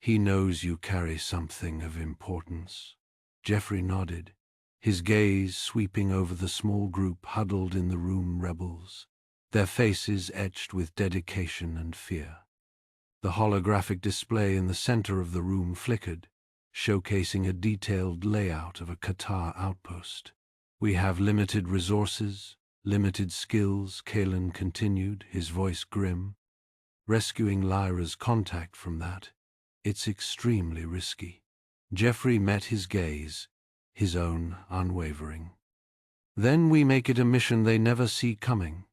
He knows you carry something of importance." Jeffrey nodded, his gaze sweeping over the small group huddled in the room rebels, their faces etched with dedication and fear. The holographic display in the center of the room flickered, showcasing a detailed layout of a Qatar outpost. "We have limited resources, limited skills," Kalen continued, his voice grim. "Rescuing Lyra's contact from that, it's extremely risky." Jeffrey met his gaze, his own unwavering. "Then we make it a mission they never see coming."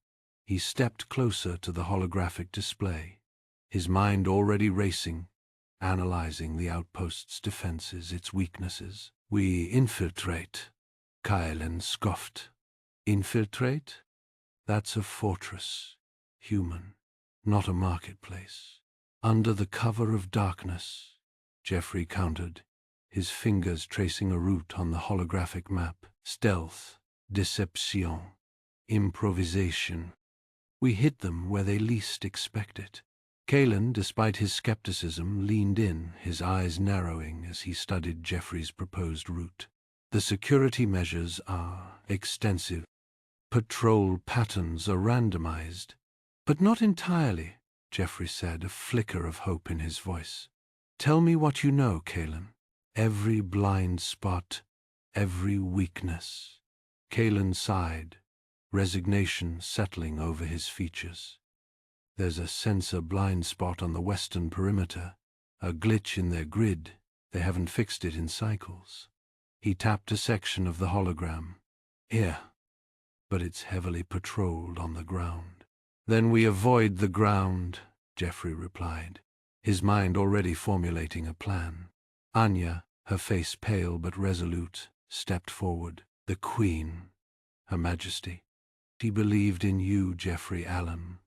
He stepped closer to the holographic display, his mind already racing, analyzing the outpost's defenses, its weaknesses. "We infiltrate," Kalen scoffed. "Infiltrate? That's a fortress, human, not a marketplace." "Under the cover of darkness," Jeffrey countered, his fingers tracing a route on the holographic map. "Stealth, deception, improvisation. We hit them where they least expect it." Kalen, despite his skepticism, leaned in, his eyes narrowing as he studied Jeffrey's proposed route. "The security measures are extensive. Patrol patterns are randomized, but not entirely," Jeffrey said, a flicker of hope in his voice. "Tell me what you know, Kalen. Every blind spot, every weakness." Kalen sighed, resignation settling over his features. There's a sensor blind spot on the western perimeter, a glitch in their grid. They haven't fixed it in cycles. He tapped a section of the hologram. Here, but it's heavily patrolled on the ground. Then we avoid the ground, Geoffrey replied, his mind already formulating a plan. Anya, her face pale but resolute, stepped forward. The Queen, Her Majesty. She believed in you, Geoffrey Allen.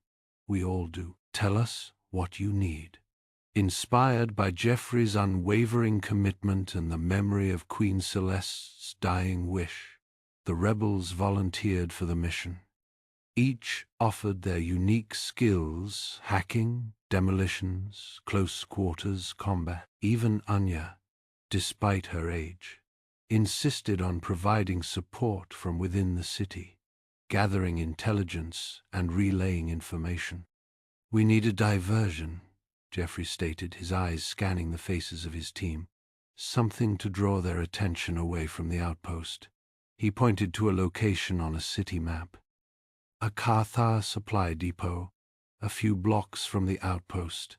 We all do. Tell us what you need. Inspired by Geoffrey's unwavering commitment and the memory of Queen Celeste's dying wish, the rebels volunteered for the mission. Each offered their unique skills: hacking, demolitions, close quarters combat. Even Anya, despite her age, insisted on providing support from within the city, gathering intelligence and relaying information. We need a diversion, Geoffrey stated, his eyes scanning the faces of his team. Something to draw their attention away from the outpost. He pointed to a location on a city map. A Cathar supply depot, a few blocks from the outpost.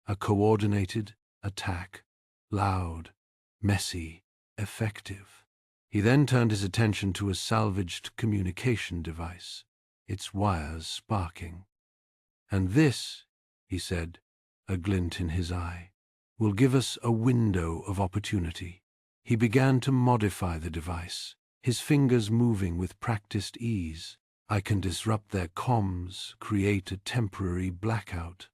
A coordinated attack. Loud, messy, effective. He then turned his attention to a salvaged communication device, its wires sparking. And this, he said, a glint in his eye, will give us a window of opportunity. He began to modify the device, his fingers moving with practiced ease. I can disrupt their comms, create a temporary blackout.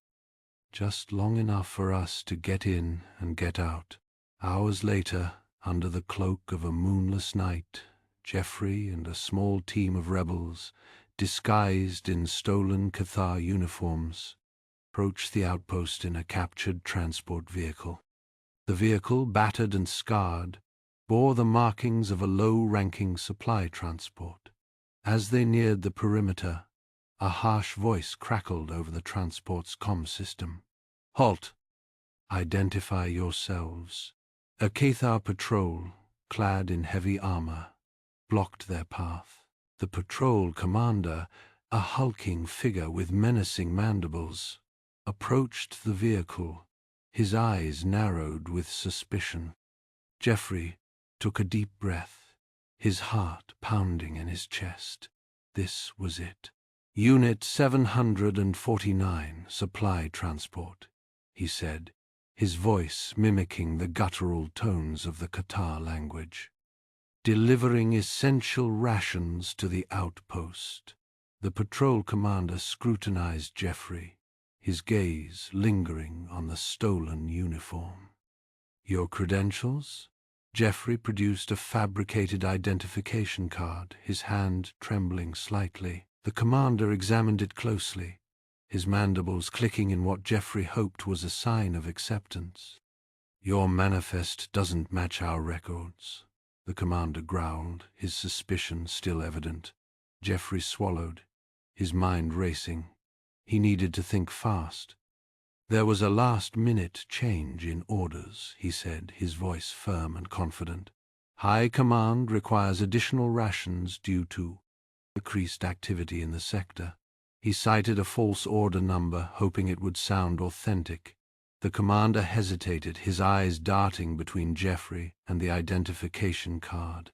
Just long enough for us to get in and get out. Hours later, under the cloak of a moonless night, Geoffrey and a small team of rebels, disguised in stolen Cathar uniforms, approached the outpost in a captured transport vehicle. The vehicle, battered and scarred, bore the markings of a low-ranking supply transport. As they neared the perimeter, a harsh voice crackled over the transport's comm system. Halt! Identify yourselves. A Cathar patrol, clad in heavy armor, blocked their path. The patrol commander, a hulking figure with menacing mandibles, approached the vehicle, his eyes narrowed with suspicion. Geoffrey took a deep breath, his heart pounding in his chest. This was it. Unit 749, supply transport, he said, his voice mimicking the guttural tones of the Cathar language. Delivering essential rations to the outpost. The patrol commander scrutinized Geoffrey, his gaze lingering on the stolen uniform. Your credentials? Geoffrey produced a fabricated identification card, his hand trembling slightly. The commander examined it closely, his mandibles clicking in what Geoffrey hoped was a sign of acceptance. Your manifest doesn't match our records, the commander growled, his suspicion still evident. Geoffrey swallowed, his mind racing. He needed to think fast. There was a last-minute change in orders, he said, his voice firm and confident. High Command requires additional rations due to increased activity in the sector. He cited a false order number, hoping it would sound authentic. The commander hesitated, his eyes darting between Geoffrey and the identification card.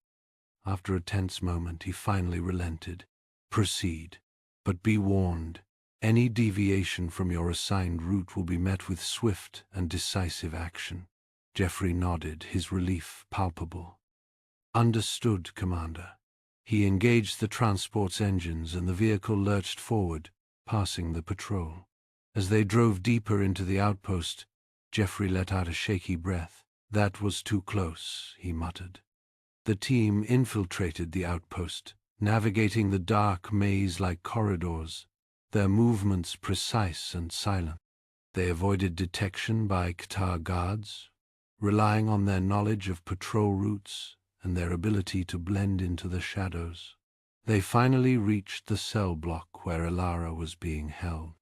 After a tense moment, he finally relented. Proceed, but be warned. Any deviation from your assigned route will be met with swift and decisive action. Geoffrey nodded, his relief palpable. Understood, Commander. He engaged the transport's engines and the vehicle lurched forward, passing the patrol. As they drove deeper into the outpost, Geoffrey let out a shaky breath. That was too close, he muttered. The team infiltrated the outpost, navigating the dark maze-like corridors, their movements precise and silent. They avoided detection by Cathar guards, relying on their knowledge of patrol routes and their ability to blend into the shadows. They finally reached the cell block where Elara was being held.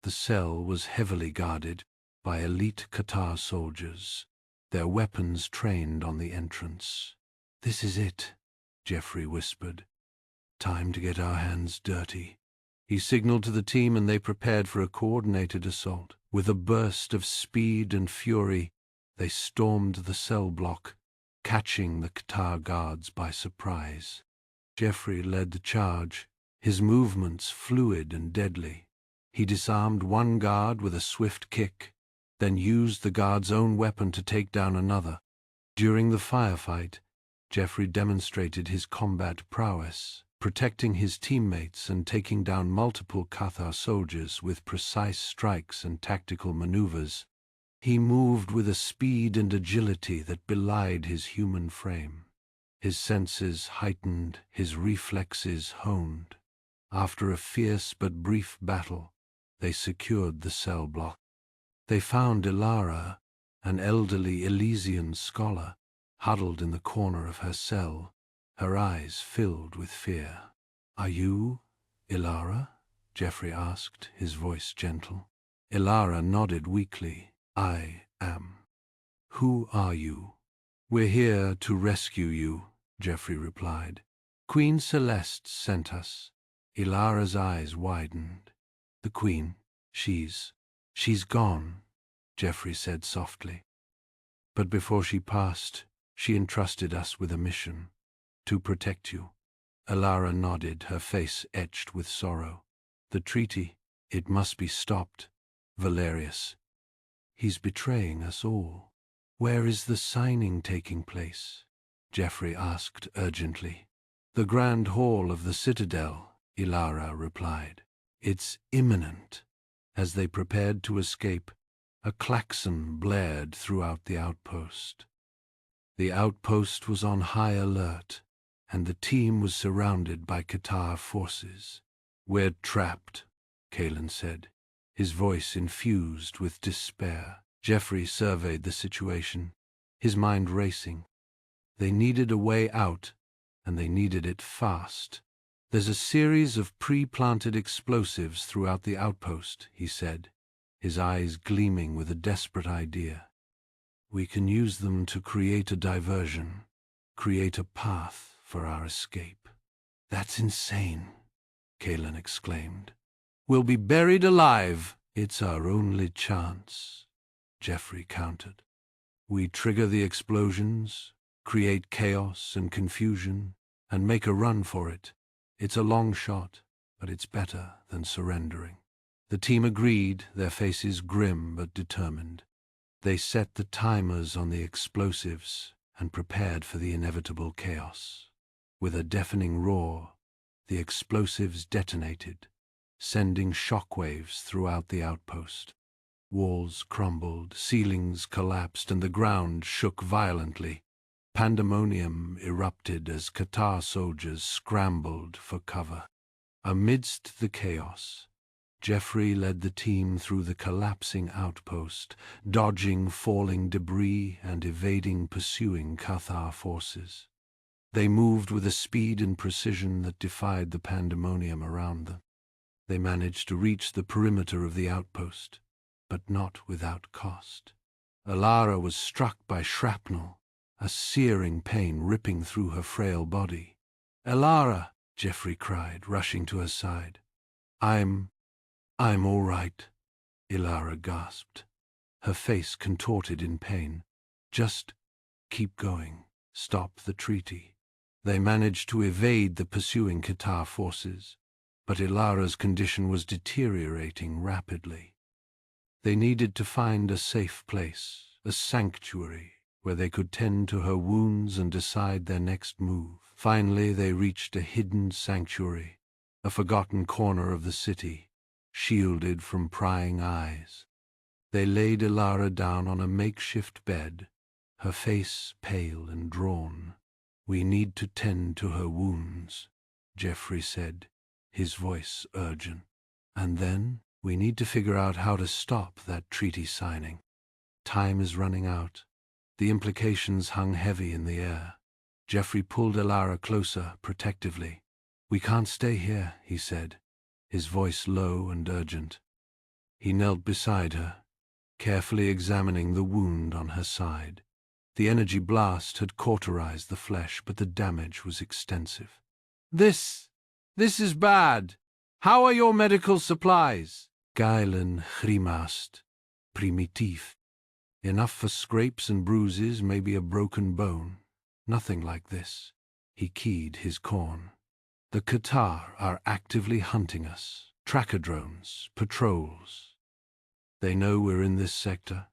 The cell was heavily guarded by elite Cathar soldiers, their weapons trained on the entrance. This is it, Geoffrey whispered. Time to get our hands dirty. He signaled to the team and they prepared for a coordinated assault. With a burst of speed and fury, they stormed the cell block, catching the Qatar guards by surprise. Jeffrey led the charge, his movements fluid and deadly. He disarmed one guard with a swift kick, then used the guard's own weapon to take down another. During the firefight, Jeffrey demonstrated his combat prowess, protecting his teammates and taking down multiple Qatar soldiers with precise strikes and tactical maneuvers. He moved with a speed and agility that belied his human frame. His senses heightened, his reflexes honed. After a fierce but brief battle, they secured the cell block. They found Ilara, an elderly Elysian scholar, huddled in the corner of her cell, her eyes filled with fear. "Are you Ilara?" Jeffrey asked, his voice gentle. Ilara nodded weakly. "I am." "Who are you?" "We're here to rescue you," Jeffrey replied. "Queen Celeste sent us." Ilara's eyes widened. "The Queen, she's gone," Jeffrey said softly. "But before she passed, she entrusted us with a mission, to protect you." Ilara nodded, her face etched with sorrow. "The treaty, it must be stopped. Valerius, he's betraying us all." "Where is the signing taking place?" Jeffrey asked urgently. "The Grand Hall of the Citadel," Ilara replied. "It's imminent." As they prepared to escape, a klaxon blared throughout the outpost. The outpost was on high alert, and the team was surrounded by Qatar forces. "We're trapped," Kalen said, his voice infused with despair. Jeffrey surveyed the situation, his mind racing. They needed a way out, and they needed it fast. "There's a series of pre-planted explosives throughout the outpost," he said, his eyes gleaming with a desperate idea. "We can use them to create a diversion, create a path for our escape." "That's insane," Kalen exclaimed. "We'll be buried alive." "It's our only chance," Jeffrey countered. "We trigger the explosions, create chaos and confusion, and make a run for it. It's a long shot, but it's better than surrendering." The team agreed, their faces grim but determined. They set the timers on the explosives and prepared for the inevitable chaos. With a deafening roar, the explosives detonated, sending shockwaves throughout the outpost. Walls crumbled, ceilings collapsed, and the ground shook violently. Pandemonium erupted as Qatar soldiers scrambled for cover. Amidst the chaos, Jeffrey led the team through the collapsing outpost, dodging falling debris and evading pursuing Qatar forces. They moved with a speed and precision that defied the pandemonium around them. They managed to reach the perimeter of the outpost, but not without cost. Ilara was struck by shrapnel, a searing pain ripping through her frail body. "Ilara!" Jeffrey cried, rushing to her side. I'm all right," Ilara gasped, her face contorted in pain. "Just keep going. Stop the treaty." They managed to evade the pursuing Qatar forces, but Ilara's condition was deteriorating rapidly. They needed to find a safe place, a sanctuary, where they could tend to her wounds and decide their next move. Finally, they reached a hidden sanctuary, a forgotten corner of the city, shielded from prying eyes. They laid Ilara down on a makeshift bed, her face pale and drawn. "We need to tend to her wounds," Jeffrey said, his voice urgent. "And then we need to figure out how to stop that treaty signing. Time is running out." The implications hung heavy in the air. Jeffrey pulled Ilara closer, protectively. "We can't stay here," he said, his voice low and urgent. He knelt beside her, carefully examining the wound on her side. The energy blast had cauterized the flesh, but the damage was extensive. "This This is bad. How are your medical supplies? Geilen grimaced. Primitief. Enough for scrapes and bruises, maybe a broken bone. Nothing like this. He keyed his corn. The Qatar are actively hunting us. Tracker drones, patrols. They know we're in this sector.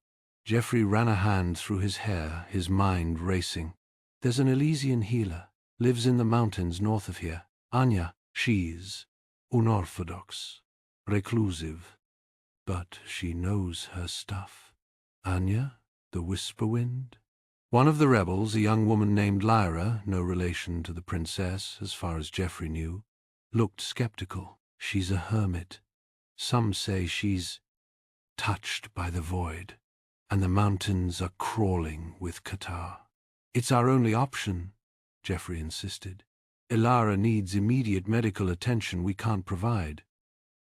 Geoffrey ran a hand through his hair, his mind racing. There's an Elysian healer. Lives in the mountains north of here. Anya. She's unorthodox. Reclusive. But she knows her stuff. Anya, the Whisper Wind? One of the rebels, a young woman named Lyra, no relation to the princess as far as Geoffrey knew, looked skeptical. She's a hermit. Some say she's touched by the void, and the mountains are crawling with Qatar. It's our only option, Geoffrey insisted. Ilara needs immediate medical attention we can't provide.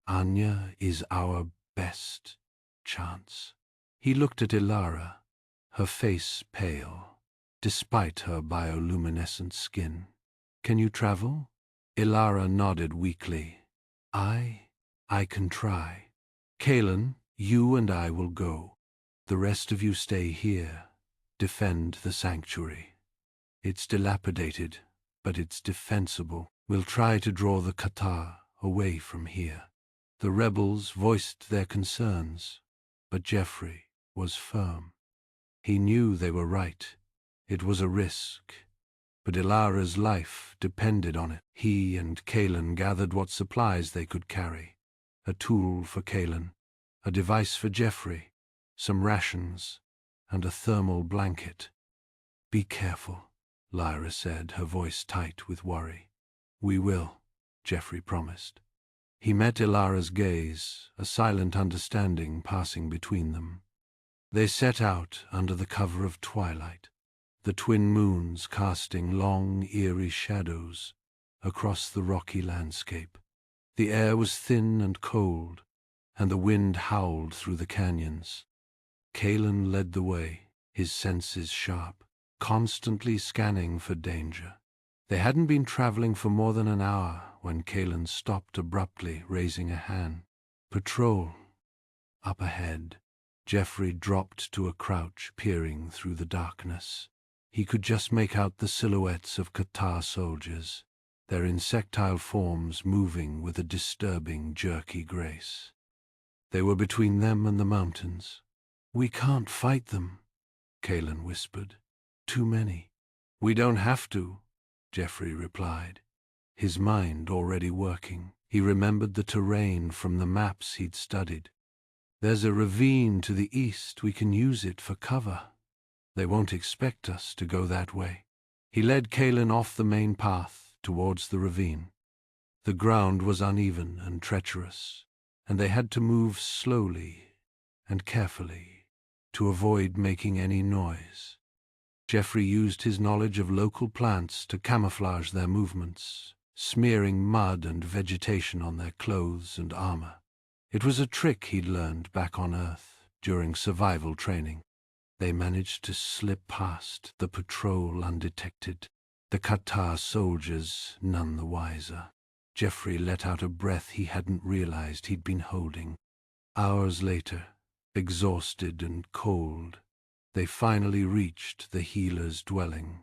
Anya is our best chance. He looked at Ilara, her face pale, despite her bioluminescent skin. Can you travel? Ilara nodded weakly. I can try. Kalen, you and I will go. The rest of you stay here. Defend the sanctuary. It's dilapidated, but it's defensible. We'll try to draw the Qatar away from here. The rebels voiced their concerns, but Geoffrey was firm. He knew they were right. It was a risk, but Ilara's life depended on it. He and Kalen gathered what supplies they could carry. A tool for Kalen, a device for Geoffrey, some rations, and a thermal blanket. Be careful, Lyra said, her voice tight with worry. We will, Geoffrey promised. He met Ilara's gaze, a silent understanding passing between them. They set out under the cover of twilight, the twin moons casting long, eerie shadows across the rocky landscape. The air was thin and cold, and the wind howled through the canyons. Kalen led the way, his senses sharp, constantly scanning for danger. They hadn't been traveling for more than an hour when Kalen stopped abruptly, raising a hand. Patrol. Up ahead, Geoffrey dropped to a crouch, peering through the darkness. He could just make out the silhouettes of Qatar soldiers, their insectile forms moving with a disturbing, jerky grace. They were between them and the mountains. We can't fight them, Kalen whispered. Too many. We don't have to, Geoffrey replied, his mind already working. He remembered the terrain from the maps he'd studied. There's a ravine to the east. We can use it for cover. They won't expect us to go that way. He led Kalen off the main path towards the ravine. The ground was uneven and treacherous, and they had to move slowly and carefully to avoid making any noise. Geoffrey used his knowledge of local plants to camouflage their movements, smearing mud and vegetation on their clothes and armor. It was a trick he'd learned back on Earth during survival training. They managed to slip past the patrol undetected, the Qatar soldiers none the wiser. Geoffrey let out a breath he hadn't realized he'd been holding. Hours later, exhausted and cold, they finally reached the healer's dwelling.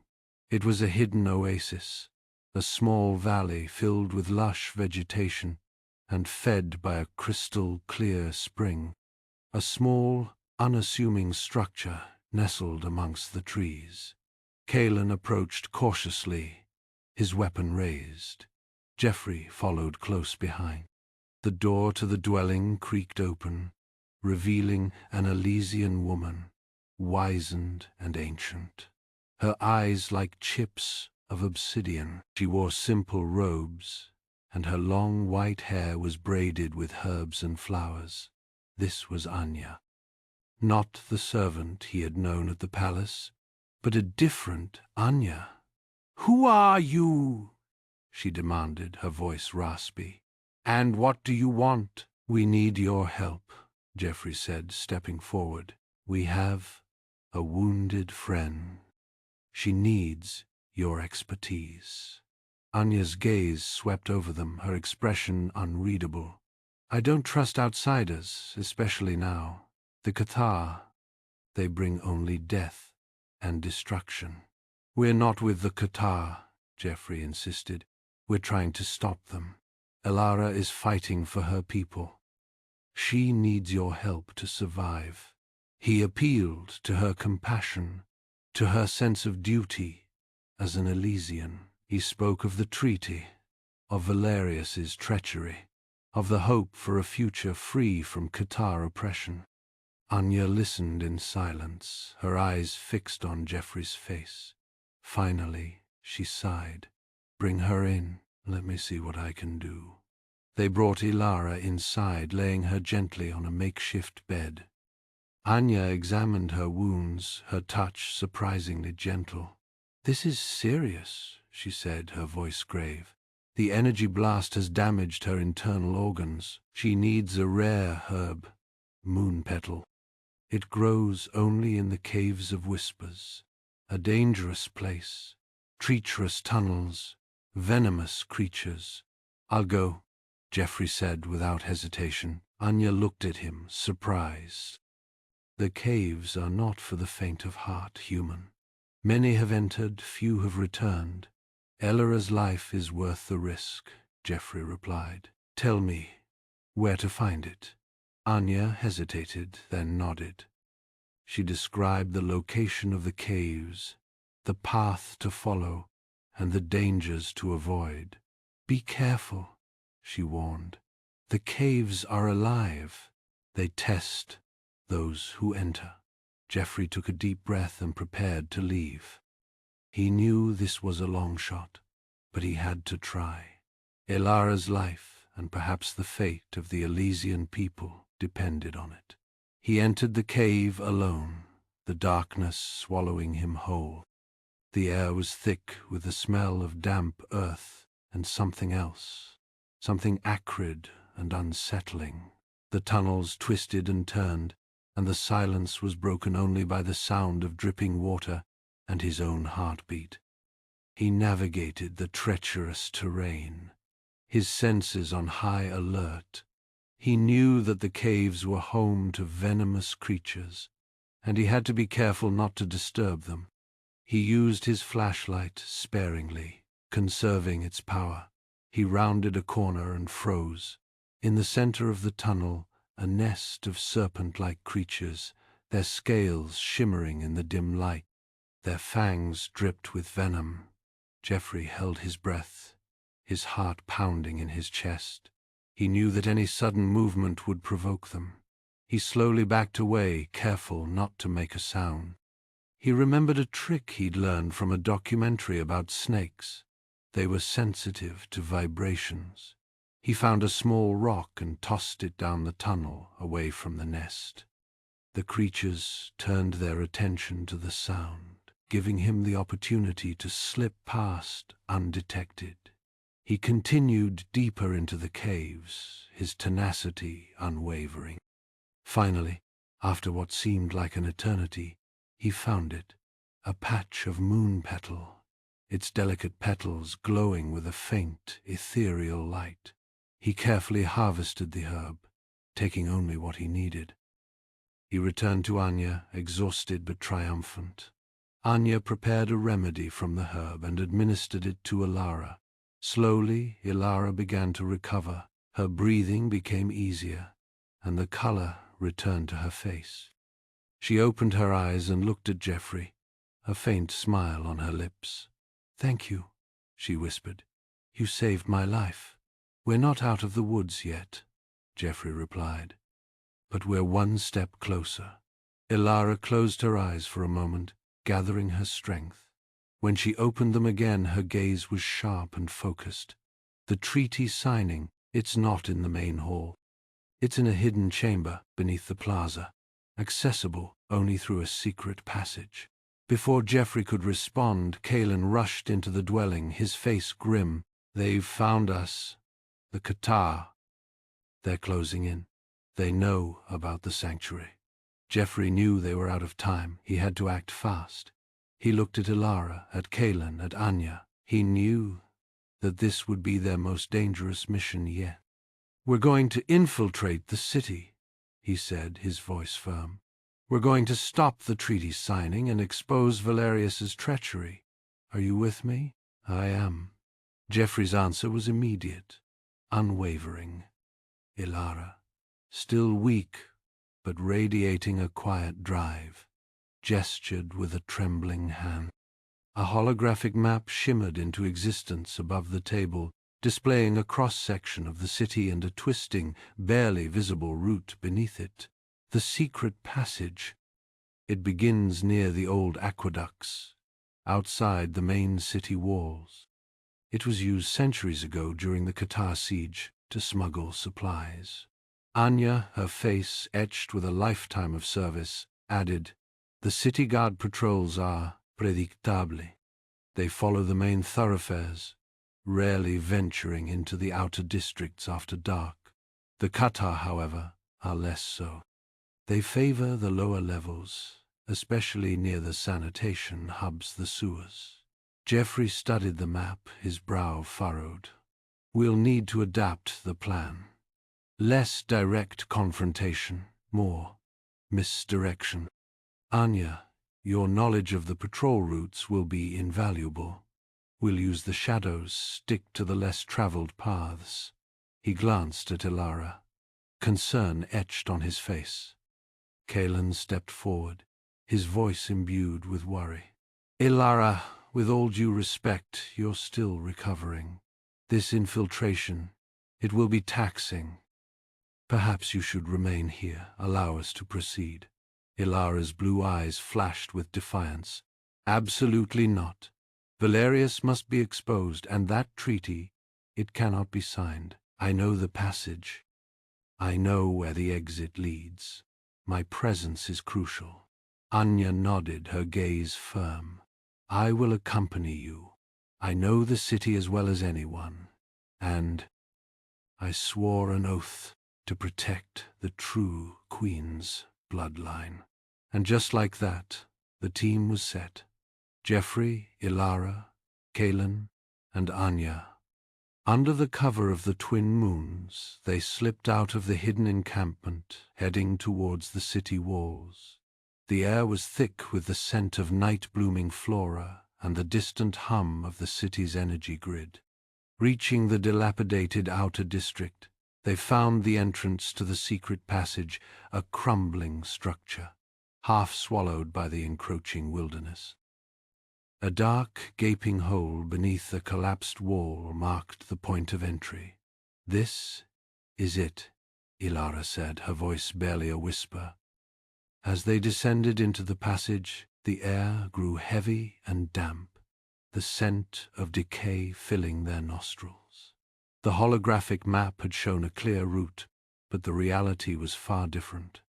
It was a hidden oasis, a small valley filled with lush vegetation and fed by a crystal-clear spring. A small, unassuming structure nestled amongst the trees. Kalen approached cautiously, his weapon raised. Geoffrey followed close behind. The door to the dwelling creaked open, revealing an Elysian woman, wizened and ancient. Her eyes like chips of obsidian. She wore simple robes, and her long white hair was braided with herbs and flowers. This was Anya. Not the servant he had known at the palace, but a different Anya. "Who are you?" she demanded, her voice raspy. "And what do you want?" "We need your help," Geoffrey said, stepping forward. "We have a wounded friend. She needs your expertise." Anya's gaze swept over them, her expression unreadable. I don't trust outsiders, especially now. The Cathar, they bring only death and destruction. We're not with the Cathar, Geoffrey insisted. We're trying to stop them. Elara is fighting for her people. She needs your help to survive. He appealed to her compassion, to her sense of duty. As an Elysian, he spoke of the treaty, of Valerius's treachery, of the hope for a future free from Cathar oppression. Anya listened in silence, her eyes fixed on Geoffrey's face. Finally, she sighed. Bring her in. Let me see what I can do. They brought Elara inside, laying her gently on a makeshift bed. Anya examined her wounds, her touch surprisingly gentle. This is serious, she said, her voice grave. The energy blast has damaged her internal organs. She needs a rare herb, moon petal. It grows only in the caves of whispers, a dangerous place, treacherous tunnels, venomous creatures. I'll go, Geoffrey said without hesitation. Anya looked at him, surprised. The caves are not for the faint of heart, human. Many have entered, few have returned. Elara's life is worth the risk, Geoffrey replied. Tell me where to find it. Anya hesitated, then nodded. She described the location of the caves, the path to follow, and the dangers to avoid. Be careful, she warned. The caves are alive. They test those who enter. Geoffrey took a deep breath and prepared to leave. He knew this was a long shot, but he had to try. Elara's life, and perhaps the fate of the Elysian people, depended on it. He entered the cave alone, the darkness swallowing him whole. The air was thick with the smell of damp earth and something else, something acrid and unsettling. The tunnels twisted and turned, and the silence was broken only by the sound of dripping water and his own heartbeat. He navigated the treacherous terrain, his senses on high alert. He knew that the caves were home to venomous creatures, and he had to be careful not to disturb them. He used his flashlight sparingly, conserving its power. He rounded a corner and froze. In the center of the tunnel, a nest of serpent-like creatures, their scales shimmering in the dim light. Their fangs dripped with venom. Geoffrey held his breath, his heart pounding in his chest. He knew that any sudden movement would provoke them. He slowly backed away, careful not to make a sound. He remembered a trick he'd learned from a documentary about snakes. They were sensitive to vibrations. He found a small rock and tossed it down the tunnel, away from the nest. The creatures turned their attention to the sound, giving him the opportunity to slip past undetected. He continued deeper into the caves, his tenacity unwavering. Finally, after what seemed like an eternity, he found it, a patch of moon petal, its delicate petals glowing with a faint, ethereal light. He carefully harvested the herb, taking only what he needed. He returned to Anya, exhausted but triumphant. Anya prepared a remedy from the herb and administered it to Elara. Slowly, Elara began to recover. Her breathing became easier, and the color returned to her face. She opened her eyes and looked at Geoffrey, a faint smile on her lips. "Thank you," she whispered. "You saved my life." "We're not out of the woods yet," Geoffrey replied, "but we're one step closer." Elara closed her eyes for a moment, gathering her strength. When she opened them again, her gaze was sharp and focused. "The treaty signing, it's not in the main hall. It's in a hidden chamber beneath the plaza, accessible only through a secret passage." Before Geoffrey could respond, Kalen rushed into the dwelling, his face grim. "They've found us. The Cathar. They're closing in. They know about the sanctuary." Geoffrey knew they were out of time. He had to act fast. He looked at Elara, at Kalen, at Anya. He knew that this would be their most dangerous mission yet. "We're going to infiltrate the city," he said, his voice firm. "We're going to stop the treaty signing and expose Valerius's treachery. Are you with me?" "I am." Geoffrey's answer was immediate, unwavering. Ilara, still weak but radiating a quiet drive, gestured with a trembling hand. A holographic map shimmered into existence above the table, displaying a cross-section of the city and a twisting, barely visible route beneath it. The secret passage. It begins near the old aqueducts, outside the main city walls. It was used centuries ago during the Qatar siege to smuggle supplies. Anya, her face etched with a lifetime of service, added, "The city guard patrols are predictable. They follow the main thoroughfares, rarely venturing into the outer districts after dark. The Qatar, however, are less so. They favor the lower levels, especially near the sanitation hubs, the sewers." Geoffrey studied the map, his brow furrowed. "We'll need to adapt the plan. Less direct confrontation, more misdirection. Anya, your knowledge of the patrol routes will be invaluable. We'll use the shadows, stick to the less traveled paths." He glanced at Ilara, concern etched on his face. Kalen stepped forward, his voice imbued with worry. "Ilara, with all due respect, you're still recovering. This infiltration, it will be taxing. Perhaps you should remain here, allow us to proceed." Ilara's blue eyes flashed with defiance. "Absolutely not. Valerius must be exposed, and that treaty, it cannot be signed. I know the passage. I know where the exit leads. My presence is crucial." Anya nodded, her gaze firm. "I will accompany you. I know the city as well as anyone, and I swore an oath to protect the true Queen's bloodline." And just like that, the team was set. Geoffrey, Ilara, Kalen, and Anya. Under the cover of the twin moons, they slipped out of the hidden encampment, heading towards the city walls. The air was thick with the scent of night-blooming flora and the distant hum of the city's energy grid. Reaching the dilapidated outer district, they found the entrance to the secret passage, a crumbling structure, half swallowed by the encroaching wilderness. A dark, gaping hole beneath a collapsed wall marked the point of entry. "This is it," Ilara said, her voice barely a whisper. As they descended into the passage, the air grew heavy and damp, the scent of decay filling their nostrils. The holographic map had shown a clear route, but the reality was far different.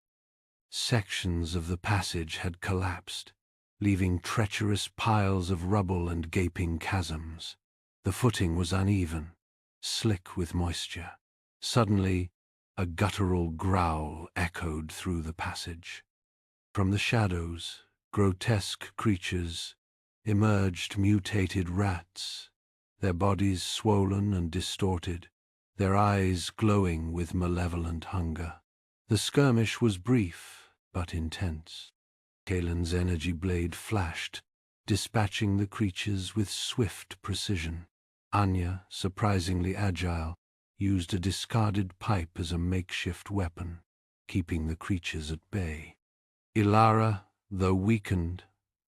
Sections of the passage had collapsed, leaving treacherous piles of rubble and gaping chasms. The footing was uneven, slick with moisture. Suddenly, a guttural growl echoed through the passage. From the shadows, grotesque creatures emerged, mutated rats, their bodies swollen and distorted, their eyes glowing with malevolent hunger. The skirmish was brief, but intense. Kalen's energy blade flashed, dispatching the creatures with swift precision. Anya, surprisingly agile, used a discarded pipe as a makeshift weapon, keeping the creatures at bay. Ilara, though weakened,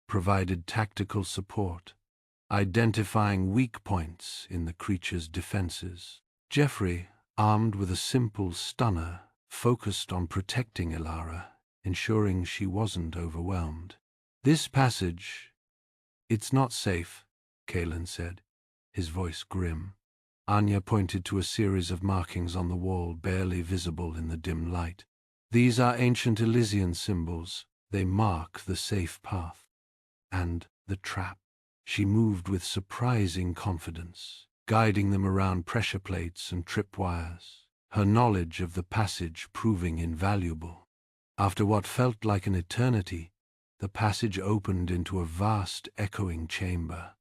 provided tactical support, identifying weak points in the creature's defenses. Geoffrey, armed with a simple stunner, focused on protecting Ilara, ensuring she wasn't overwhelmed. "This passage, it's not safe," Kalen said, his voice grim. Anya pointed to a series of markings on the wall, barely visible in the dim light. "These are ancient Elysian symbols. They mark the safe path. And the trap." She moved with surprising confidence, guiding them around pressure plates and tripwires, her knowledge of the passage proving invaluable. After what felt like an eternity, the passage opened into a vast, echoing chamber.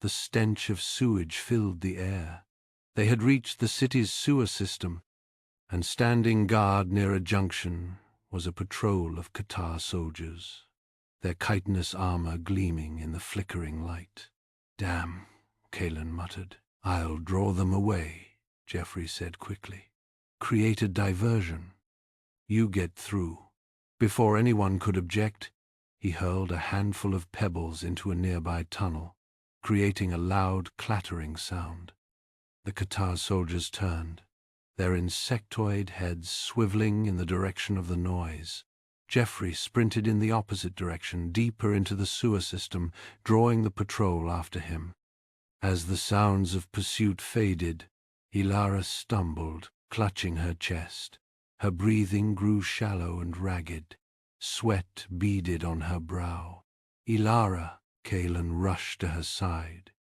The stench of sewage filled the air. They had reached the city's sewer system, and standing guard near a junction was a patrol of Qatar soldiers, their chitinous armor gleaming in the flickering light. "Damn," Kalen muttered. "I'll draw them away," Jeffrey said quickly. "Create a diversion. You get through." Before anyone could object, he hurled a handful of pebbles into a nearby tunnel, creating a loud clattering sound. The Qatar soldiers turned, their insectoid heads swiveling in the direction of the noise. Jeffrey sprinted in the opposite direction, deeper into the sewer system, drawing the patrol after him. As the sounds of pursuit faded, Ilara stumbled, clutching her chest. Her breathing grew shallow and ragged. Sweat beaded on her brow. "Ilara!" Kalen rushed to her side,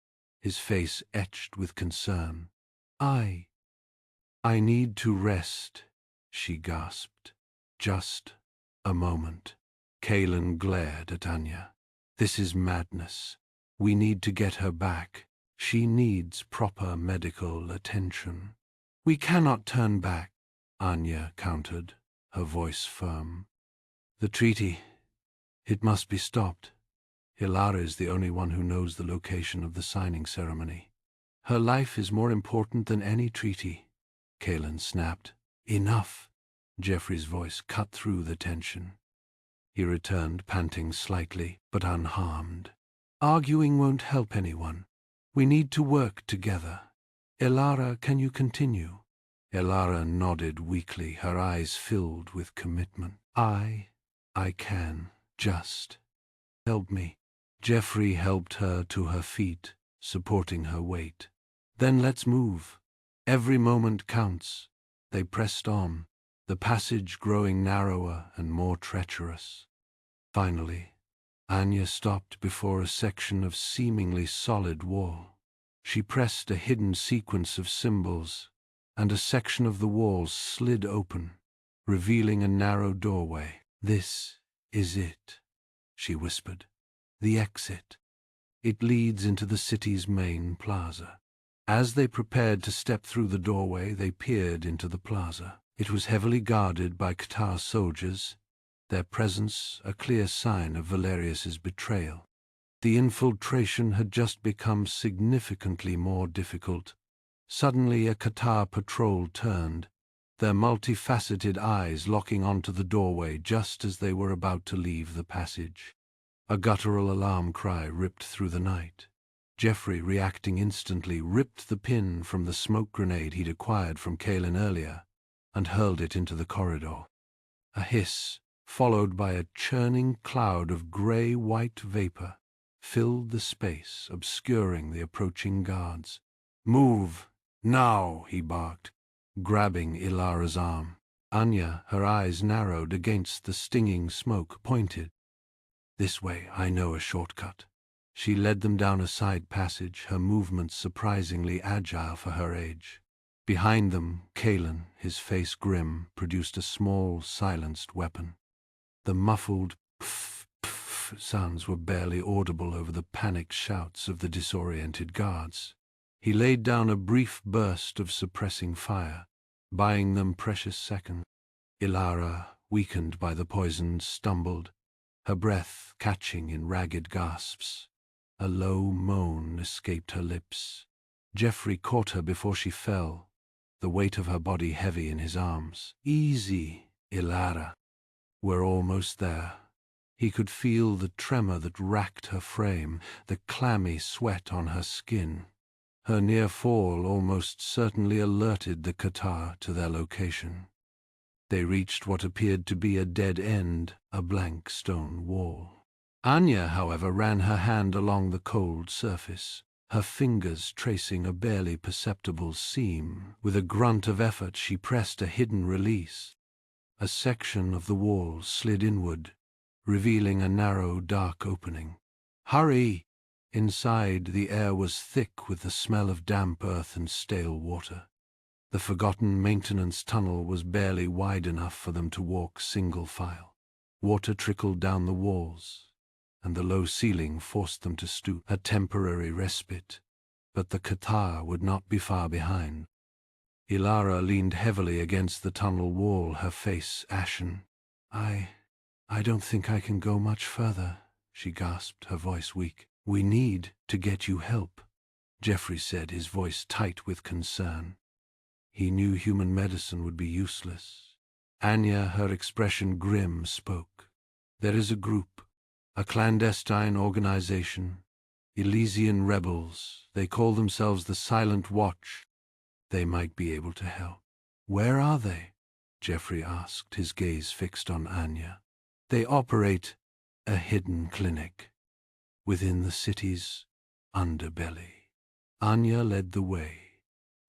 his face etched with concern. I need to rest," she gasped. "Just a moment." Kalen glared at Anya. "This is madness. We need to get her back. She needs proper medical attention." "We cannot turn back," Anya countered, her voice firm. "The treaty, it must be stopped. Ilara is the only one who knows the location of the signing ceremony. Her life is more important than any treaty," Kalen snapped. "Enough!" Jeffrey's voice cut through the tension. He returned, panting slightly, but unharmed. "Arguing won't help anyone. We need to work together. Ilara, can you continue?" Ilara nodded weakly, her eyes filled with commitment. I can. Just help me." Jeffrey helped her to her feet, supporting her weight. "Then let's move. Every moment counts." They pressed on, the passage growing narrower and more treacherous. Finally, Anya stopped before a section of seemingly solid wall. She pressed a hidden sequence of symbols, and a section of the wall slid open, revealing a narrow doorway. "This is it," she whispered. "The exit. It leads into the city's main plaza." As they prepared to step through the doorway, they peered into the plaza. It was heavily guarded by Qatar soldiers, their presence a clear sign of Valerius's betrayal. The infiltration had just become significantly more difficult. Suddenly a Qatar patrol turned, their multifaceted eyes locking onto the doorway just as they were about to leave the passage. A guttural alarm cry ripped through the night. Jeffrey, reacting instantly, ripped the pin from the smoke grenade he'd acquired from Kalen earlier and hurled it into the corridor. A hiss, followed by a churning cloud of gray-white vapor, filled the space, obscuring the approaching guards. "Move! Now!" he barked, grabbing Ilara's arm. Anya, her eyes narrowed against the stinging smoke, pointed. "This way, I know a shortcut." She led them down a side passage, her movements surprisingly agile for her age. Behind them, Kalen, his face grim, produced a small, silenced weapon. The muffled pff, pff sounds were barely audible over the panicked shouts of the disoriented guards. He laid down a brief burst of suppressing fire, buying them precious seconds. Ilara, weakened by the poison, stumbled, her breath catching in ragged gasps. A low moan escaped her lips. Jeffrey caught her before she fell, the weight of her body heavy in his arms. "Easy, Ilara. We're almost there." He could feel the tremor that racked her frame, the clammy sweat on her skin. Her near fall almost certainly alerted the Qatar to their location. They reached what appeared to be a dead end, a blank stone wall. Anya, however, ran her hand along the cold surface, her fingers tracing a barely perceptible seam. With a grunt of effort, she pressed a hidden release. A section of the wall slid inward, revealing a narrow, dark opening. "Hurry!" Inside, the air was thick with the smell of damp earth and stale water. The forgotten maintenance tunnel was barely wide enough for them to walk single file. Water trickled down the walls, and the low ceiling forced them to stoop, a temporary respite. But the catarrh would not be far behind. Ilara leaned heavily against the tunnel wall, her face ashen. I don't think I can go much further," she gasped, her voice weak. "We need to get you help," Geoffrey said, his voice tight with concern. He knew human medicine would be useless. Anya, her expression grim, spoke. "There is a group, a clandestine organization, Elysian rebels. They call themselves the Silent Watch. They might be able to help." "Where are they?" Geoffrey asked, his gaze fixed on Anya. "They operate a hidden clinic within the city's underbelly." Anya led the way,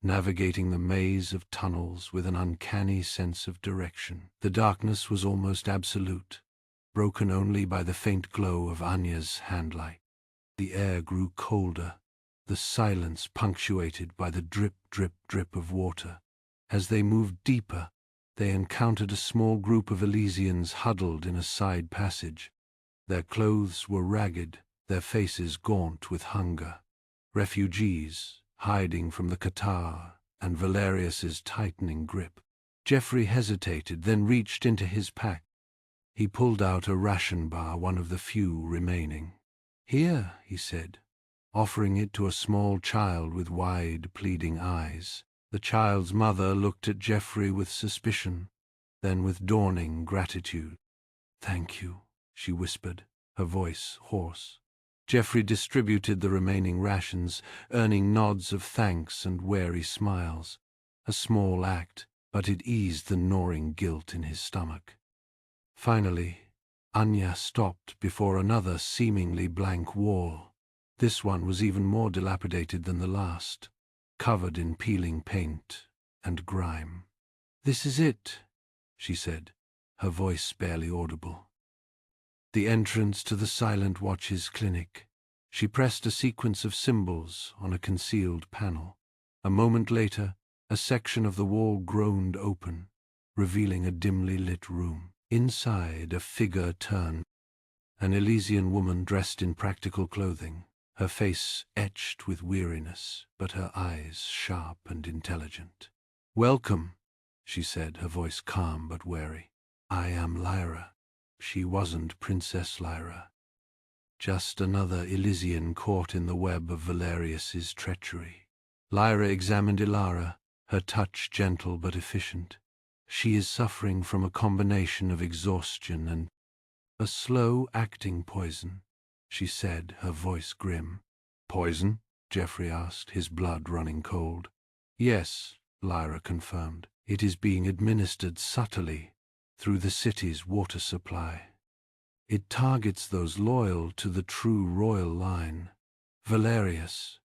navigating the maze of tunnels with an uncanny sense of direction. The darkness was almost absolute, broken only by the faint glow of Anya's handlight. The air grew colder, the silence punctuated by the drip, drip, drip of water. As they moved deeper, they encountered a small group of Elysians huddled in a side passage. Their clothes were ragged, their faces gaunt with hunger. Refugees, hiding from the catarrh and Valerius's tightening grip. Geoffrey hesitated, then reached into his pack. He pulled out a ration bar, one of the few remaining. "Here," he said, offering it to a small child with wide, pleading eyes. The child's mother looked at Geoffrey with suspicion, then with dawning gratitude. "Thank you," she whispered, her voice hoarse. Geoffrey distributed the remaining rations, earning nods of thanks and wary smiles. A small act, but it eased the gnawing guilt in his stomach. Finally, Anya stopped before another seemingly blank wall. This one was even more dilapidated than the last, covered in peeling paint and grime. "This is it," she said, her voice barely audible. "The entrance to the Silent Watch's clinic." She pressed a sequence of symbols on a concealed panel. A moment later, a section of the wall groaned open, revealing a dimly lit room. Inside, a figure turned, an Elysian woman dressed in practical clothing, her face etched with weariness, but her eyes sharp and intelligent. "Welcome," she said, her voice calm but wary. "I am Lyra." She wasn't Princess Lyra. Just another Elysian caught in the web of Valerius's treachery. Lyra examined Ilara, her touch gentle but efficient. "She is suffering from a combination of exhaustion and a slow-acting poison," she said, her voice grim. "Poison?" Geoffrey asked, his blood running cold. "Yes," Lyra confirmed. "It is being administered subtly through the city's water supply. It targets those loyal to the true royal line." "Valerius,"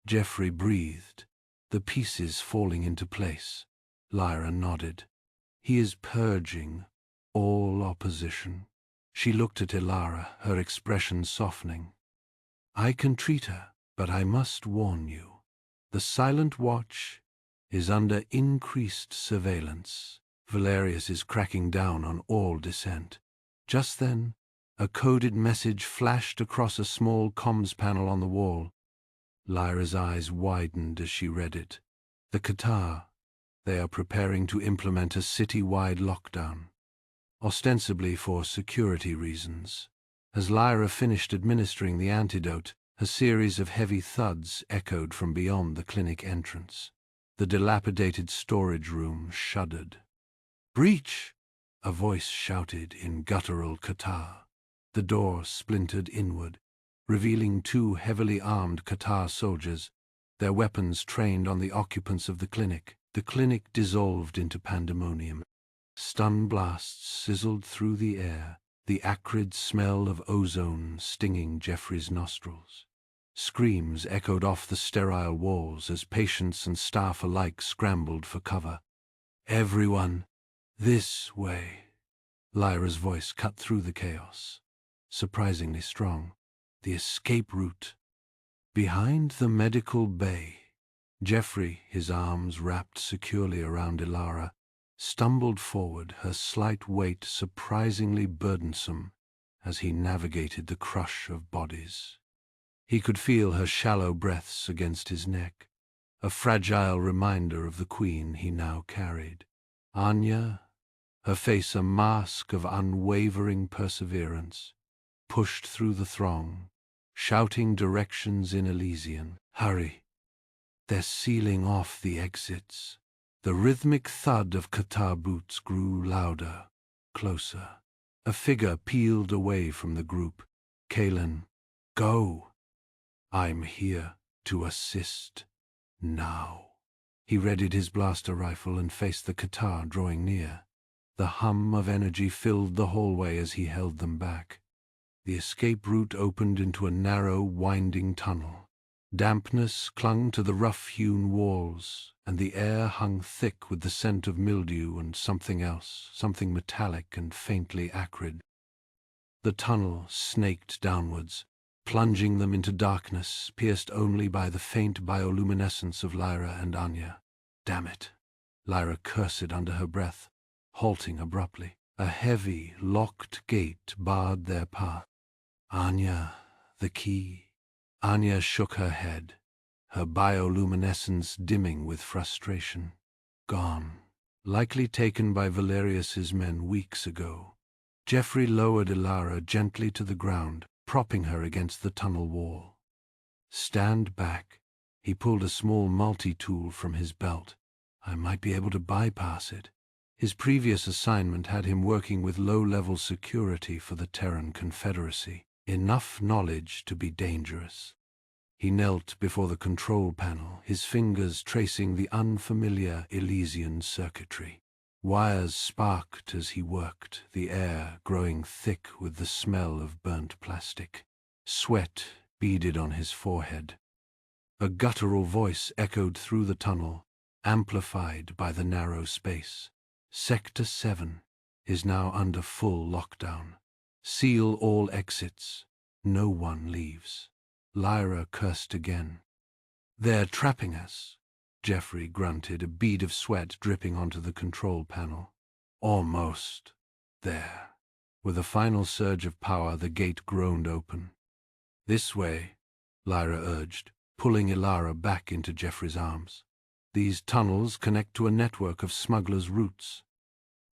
Geoffrey breathed, the pieces falling into place. Lyra nodded. "He is purging all opposition." She looked at Ilara, her expression softening. "I can treat her, but I must warn you. The Silent Watch is under increased surveillance. Valerius is cracking down on all dissent." Just then, a coded message flashed across a small comms panel on the wall. Lyra's eyes widened as she read it. "The catarrh. They are preparing to implement a city-wide lockdown, ostensibly for security reasons." As Lyra finished administering the antidote, a series of heavy thuds echoed from beyond the clinic entrance. The dilapidated storage room shuddered. "Breach!" a voice shouted in guttural catarrh. The door splintered inward, revealing two heavily armed catarrh soldiers, their weapons trained on the occupants of the clinic. The clinic dissolved into pandemonium. Stun blasts sizzled through the air, the acrid smell of ozone stinging Geoffrey's nostrils. Screams echoed off the sterile walls as patients and staff alike scrambled for cover. "Everyone, this way!" Lyra's voice cut through the chaos, surprisingly strong. "The escape route. Behind the medical bay." Geoffrey, his arms wrapped securely around Ilara, stumbled forward, her slight weight surprisingly burdensome as he navigated the crush of bodies. He could feel her shallow breaths against his neck, a fragile reminder of the queen he now carried. Anya, her face a mask of unwavering perseverance, pushed through the throng, shouting directions in Elysian. "Hurry! They're sealing off the exits." The rhythmic thud of Qatar boots grew louder, closer. A figure peeled away from the group. "Kalen, go! I'm here to assist. Now." He readied his blaster rifle and faced the Qatar drawing near. The hum of energy filled the hallway as he held them back. The escape route opened into a narrow, winding tunnel. Dampness clung to the rough-hewn walls, and the air hung thick with the scent of mildew and something else, something metallic and faintly acrid. The tunnel snaked downwards, plunging them into darkness, pierced only by the faint bioluminescence of Lyra and Anya. "Damn it!" Lyra cursed under her breath, halting abruptly. A heavy, locked gate barred their path. "Anya, the key." Anya shook her head, her bioluminescence dimming with frustration. "Gone. Likely taken by Valerius's men weeks ago." Geoffrey lowered Ilara gently to the ground, propping her against the tunnel wall. "Stand back." He pulled a small multi-tool from his belt. "I might be able to bypass it." His previous assignment had him working with low-level security for the Terran Confederacy. Enough knowledge to be dangerous. He knelt before the control panel, his fingers tracing the unfamiliar Elysian circuitry. Wires sparked as he worked, the air growing thick with the smell of burnt plastic. Sweat beaded on his forehead. A guttural voice echoed through the tunnel, amplified by the narrow space. "Sector 7 is now under full lockdown. Seal all exits. No one leaves." Lyra cursed again. "They're trapping us." Geoffrey grunted, a bead of sweat dripping onto the control panel. "Almost. There." With a final surge of power, the gate groaned open. "This way," Lyra urged, pulling Ilara back into Geoffrey's arms. "These tunnels connect to a network of smugglers' routes.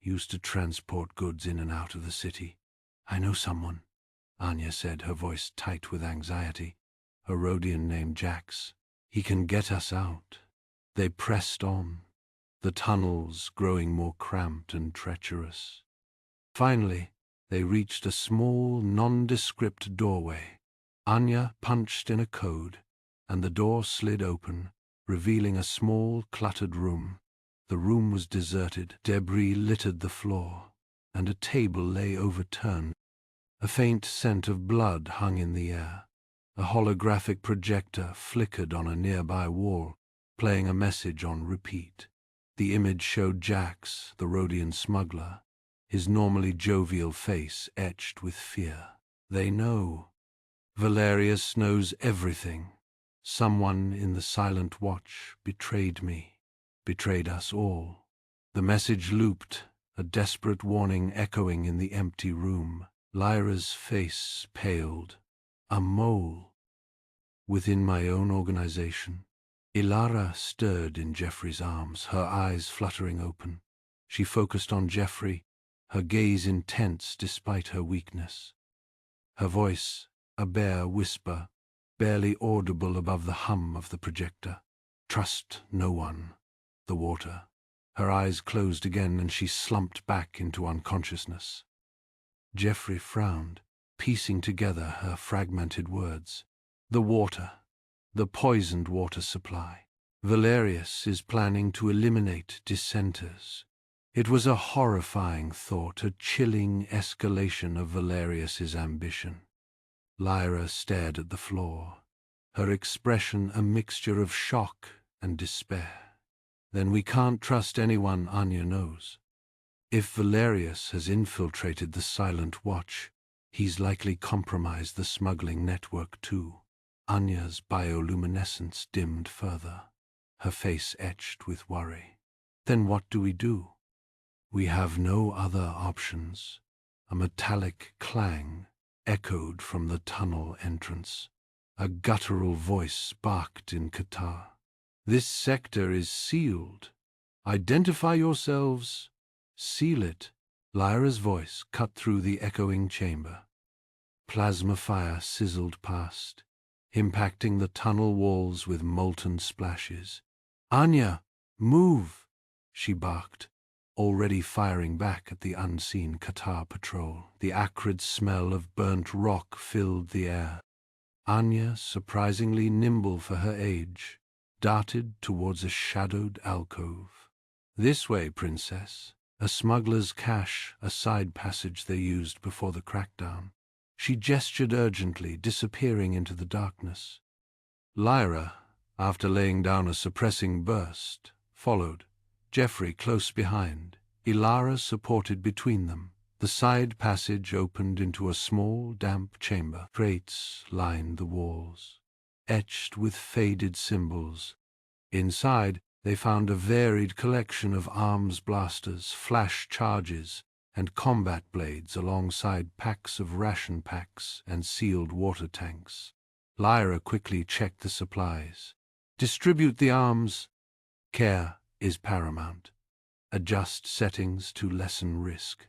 Used to transport goods in and out of the city. I know someone," Anya said, her voice tight with anxiety. "A Rhodian named Jax. He can get us out." They pressed on, the tunnels growing more cramped and treacherous. Finally, they reached a small, nondescript doorway. Anya punched in a code, and the door slid open, revealing a small, cluttered room. The room was deserted, debris littered the floor, and a table lay overturned. A faint scent of blood hung in the air. A holographic projector flickered on a nearby wall, playing a message on repeat. The image showed Jax, the Rhodian smuggler, his normally jovial face etched with fear. "They know. Valerius knows everything. Someone in the Silent Watch betrayed me, betrayed us all." The message looped, a desperate warning echoing in the empty room. Lyra's face paled. "A mole. Within my own organization." Ilara stirred in Geoffrey's arms, her eyes fluttering open. She focused on Geoffrey, her gaze intense despite her weakness. Her voice, a bare whisper, barely audible above the hum of the projector. "Trust no one." The water. Her eyes closed again and she slumped back into unconsciousness. Geoffrey frowned, piecing together her fragmented words. "The water. The poisoned water supply. Valerius is planning to eliminate dissenters." It was a horrifying thought, a chilling escalation of Valerius's ambition. Lyra stared at the floor, her expression a mixture of shock and despair. "Then we can't trust anyone Anya knows. If Valerius has infiltrated the Silent Watch, he's likely compromised the smuggling network too." Anya's bioluminescence dimmed further, her face etched with worry. "Then what do we do?" "We have no other options." A metallic clang echoed from the tunnel entrance. A guttural voice barked in Qatar. "This sector is sealed. Identify yourselves. Seal it." Lyra's voice cut through the echoing chamber. Plasma fire sizzled past, impacting the tunnel walls with molten splashes. "Anya, move!" she barked, already firing back at the unseen Qatar patrol. The acrid smell of burnt rock filled the air. Anya, surprisingly nimble for her age, darted towards a shadowed alcove. "This way, princess." A smuggler's cache, a side passage they used before the crackdown. She gestured urgently, disappearing into the darkness. Lyra, after laying down a suppressing burst, followed, Geoffrey close behind, Ilara supported between them. The side passage opened into a small, damp chamber. Crates lined the walls, etched with faded symbols. Inside, they found a varied collection of arms blasters, flash charges, and combat blades alongside packs of ration packs and sealed water tanks. Lyra quickly checked the supplies. "Distribute the arms. Care is paramount. Adjust settings to lessen risk."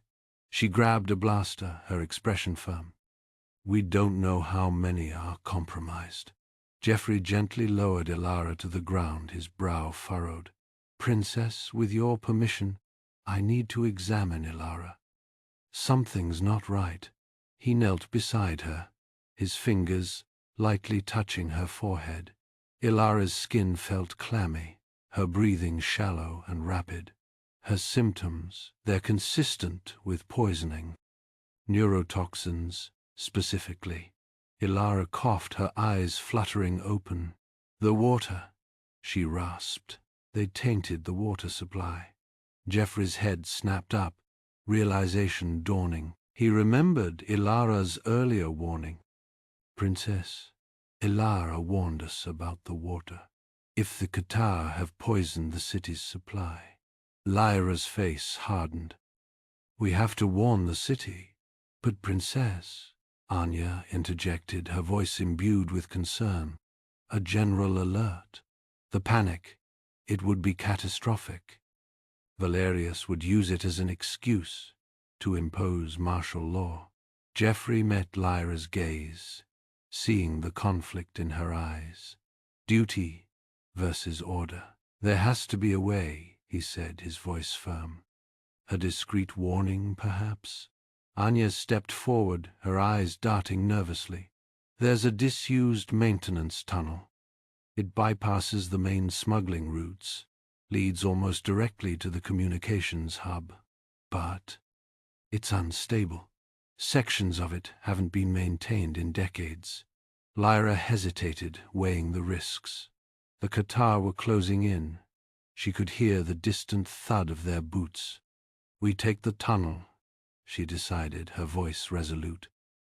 She grabbed a blaster, her expression firm. "We don't know how many are compromised." Geoffrey gently lowered Ilara to the ground, his brow furrowed. "Princess, with your permission, I need to examine Ilara. Something's not right." He knelt beside her, his fingers lightly touching her forehead. Ilara's skin felt clammy, her breathing shallow and rapid. Her symptoms, they're consistent with poisoning. Neurotoxins, specifically. Ilara coughed, her eyes fluttering open. "The water," she rasped. They tainted the water supply. Geoffrey's head snapped up, realization dawning. He remembered Ilara's earlier warning. "Princess, Ilara warned us about the water. If the Qatar have poisoned the city's supply." Lyra's face hardened. "We have to warn the city." "But princess," Anya interjected, her voice imbued with concern. "A general alert. The panic. It would be catastrophic. Valerius would use it as an excuse to impose martial law." Geoffrey met Lyra's gaze, seeing the conflict in her eyes. Duty versus order. "There has to be a way," he said, his voice firm. "A discreet warning, perhaps?" Anya stepped forward, her eyes darting nervously. "There's a disused maintenance tunnel. It bypasses the main smuggling routes, leads almost directly to the communications hub. But it's unstable. Sections of it haven't been maintained in decades." Lyra hesitated, weighing the risks. The Qatar were closing in. She could hear the distant thud of their boots. "We take the tunnel," she decided, her voice resolute.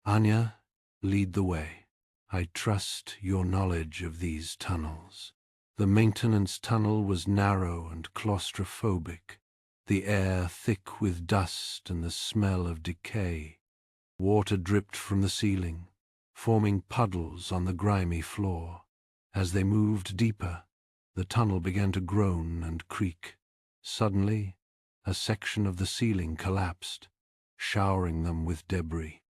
"Anya, lead the way. I trust your knowledge of these tunnels." The maintenance tunnel was narrow and claustrophobic, the air thick with dust and the smell of decay. Water dripped from the ceiling, forming puddles on the grimy floor. As they moved deeper, the tunnel began to groan and creak. Suddenly, a section of the ceiling collapsed, showering them with debris.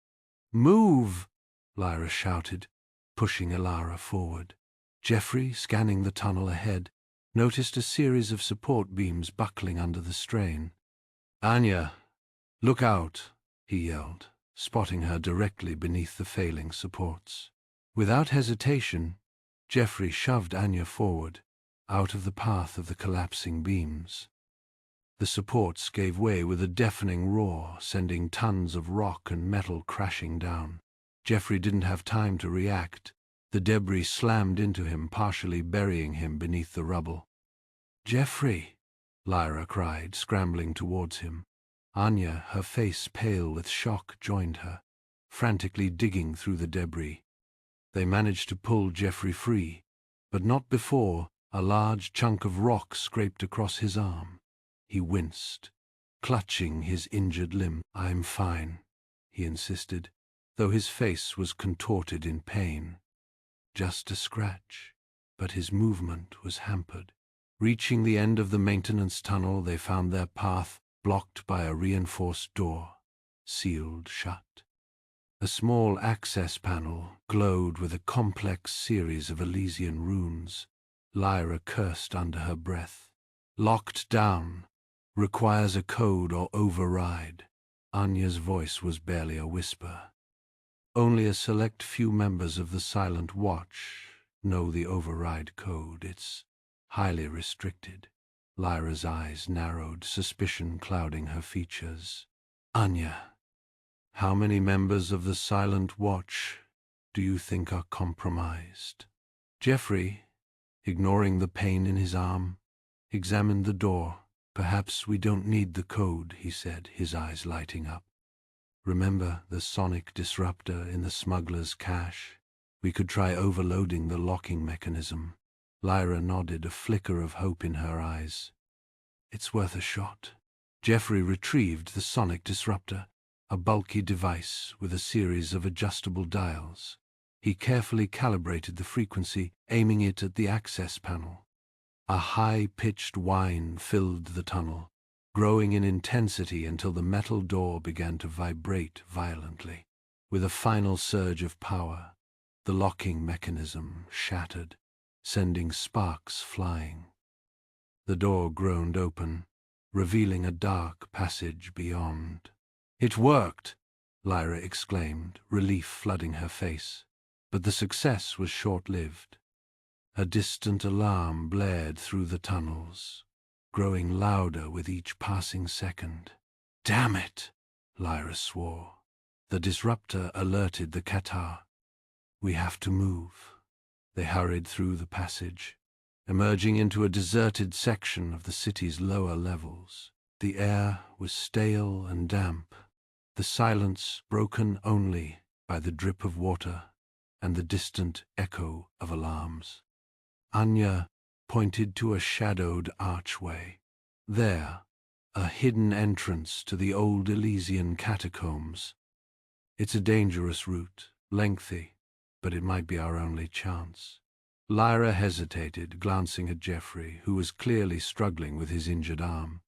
"Move!" Lyra shouted, pushing Ilara forward. Geoffrey, scanning the tunnel ahead, noticed a series of support beams buckling under the strain. "Anya, look out!" he yelled, spotting her directly beneath the failing supports. Without hesitation, Geoffrey shoved Anya forward, out of the path of the collapsing beams. The supports gave way with a deafening roar, sending tons of rock and metal crashing down. Geoffrey didn't have time to react. The debris slammed into him, partially burying him beneath the rubble. "Geoffrey!" Lyra cried, scrambling towards him. Anya, her face pale with shock, joined her, frantically digging through the debris. They managed to pull Geoffrey free, but not before a large chunk of rock scraped across his arm. He winced, clutching his injured limb. "I'm fine," he insisted. though his face was contorted in pain. Just a scratch, but his movement was hampered. Reaching the end of the maintenance tunnel, they found their path blocked by a reinforced door, sealed shut. A small access panel glowed with a complex series of Elysian runes. Lyra cursed under her breath. Locked down. Requires a code or override. Anya's voice was barely a whisper. Only a select few members of the Silent Watch know the override code. It's highly restricted. Lyra's eyes narrowed, suspicion clouding her features. Anya, how many members of the Silent Watch do you think are compromised? Geoffrey, ignoring the pain in his arm, examined the door. Perhaps we don't need the code, he said, his eyes lighting up. Remember the sonic disruptor in the smuggler's cache? We could try overloading the locking mechanism. Lyra nodded, a flicker of hope in her eyes. It's worth a shot. Geoffrey retrieved the sonic disruptor, a bulky device with a series of adjustable dials. He carefully calibrated the frequency, aiming it at the access panel. A high-pitched whine filled the tunnel, growing in intensity until the metal door began to vibrate violently. With a final surge of power, the locking mechanism shattered, sending sparks flying. The door groaned open, revealing a dark passage beyond. "It worked!" Lyra exclaimed, relief flooding her face. But the success was short-lived. A distant alarm blared through the tunnels, growing louder with each passing second. "Damn it!" Lyra swore. The disruptor alerted the Qatar. "We have to move." They hurried through the passage, emerging into a deserted section of the city's lower levels. The air was stale and damp, the silence broken only by the drip of water and the distant echo of alarms. Anya pointed to a shadowed archway. There, a hidden entrance to the old Elysian catacombs. It's a dangerous route, lengthy, but it might be our only chance. Lyra hesitated, glancing at Geoffrey, who was clearly struggling with his injured arm.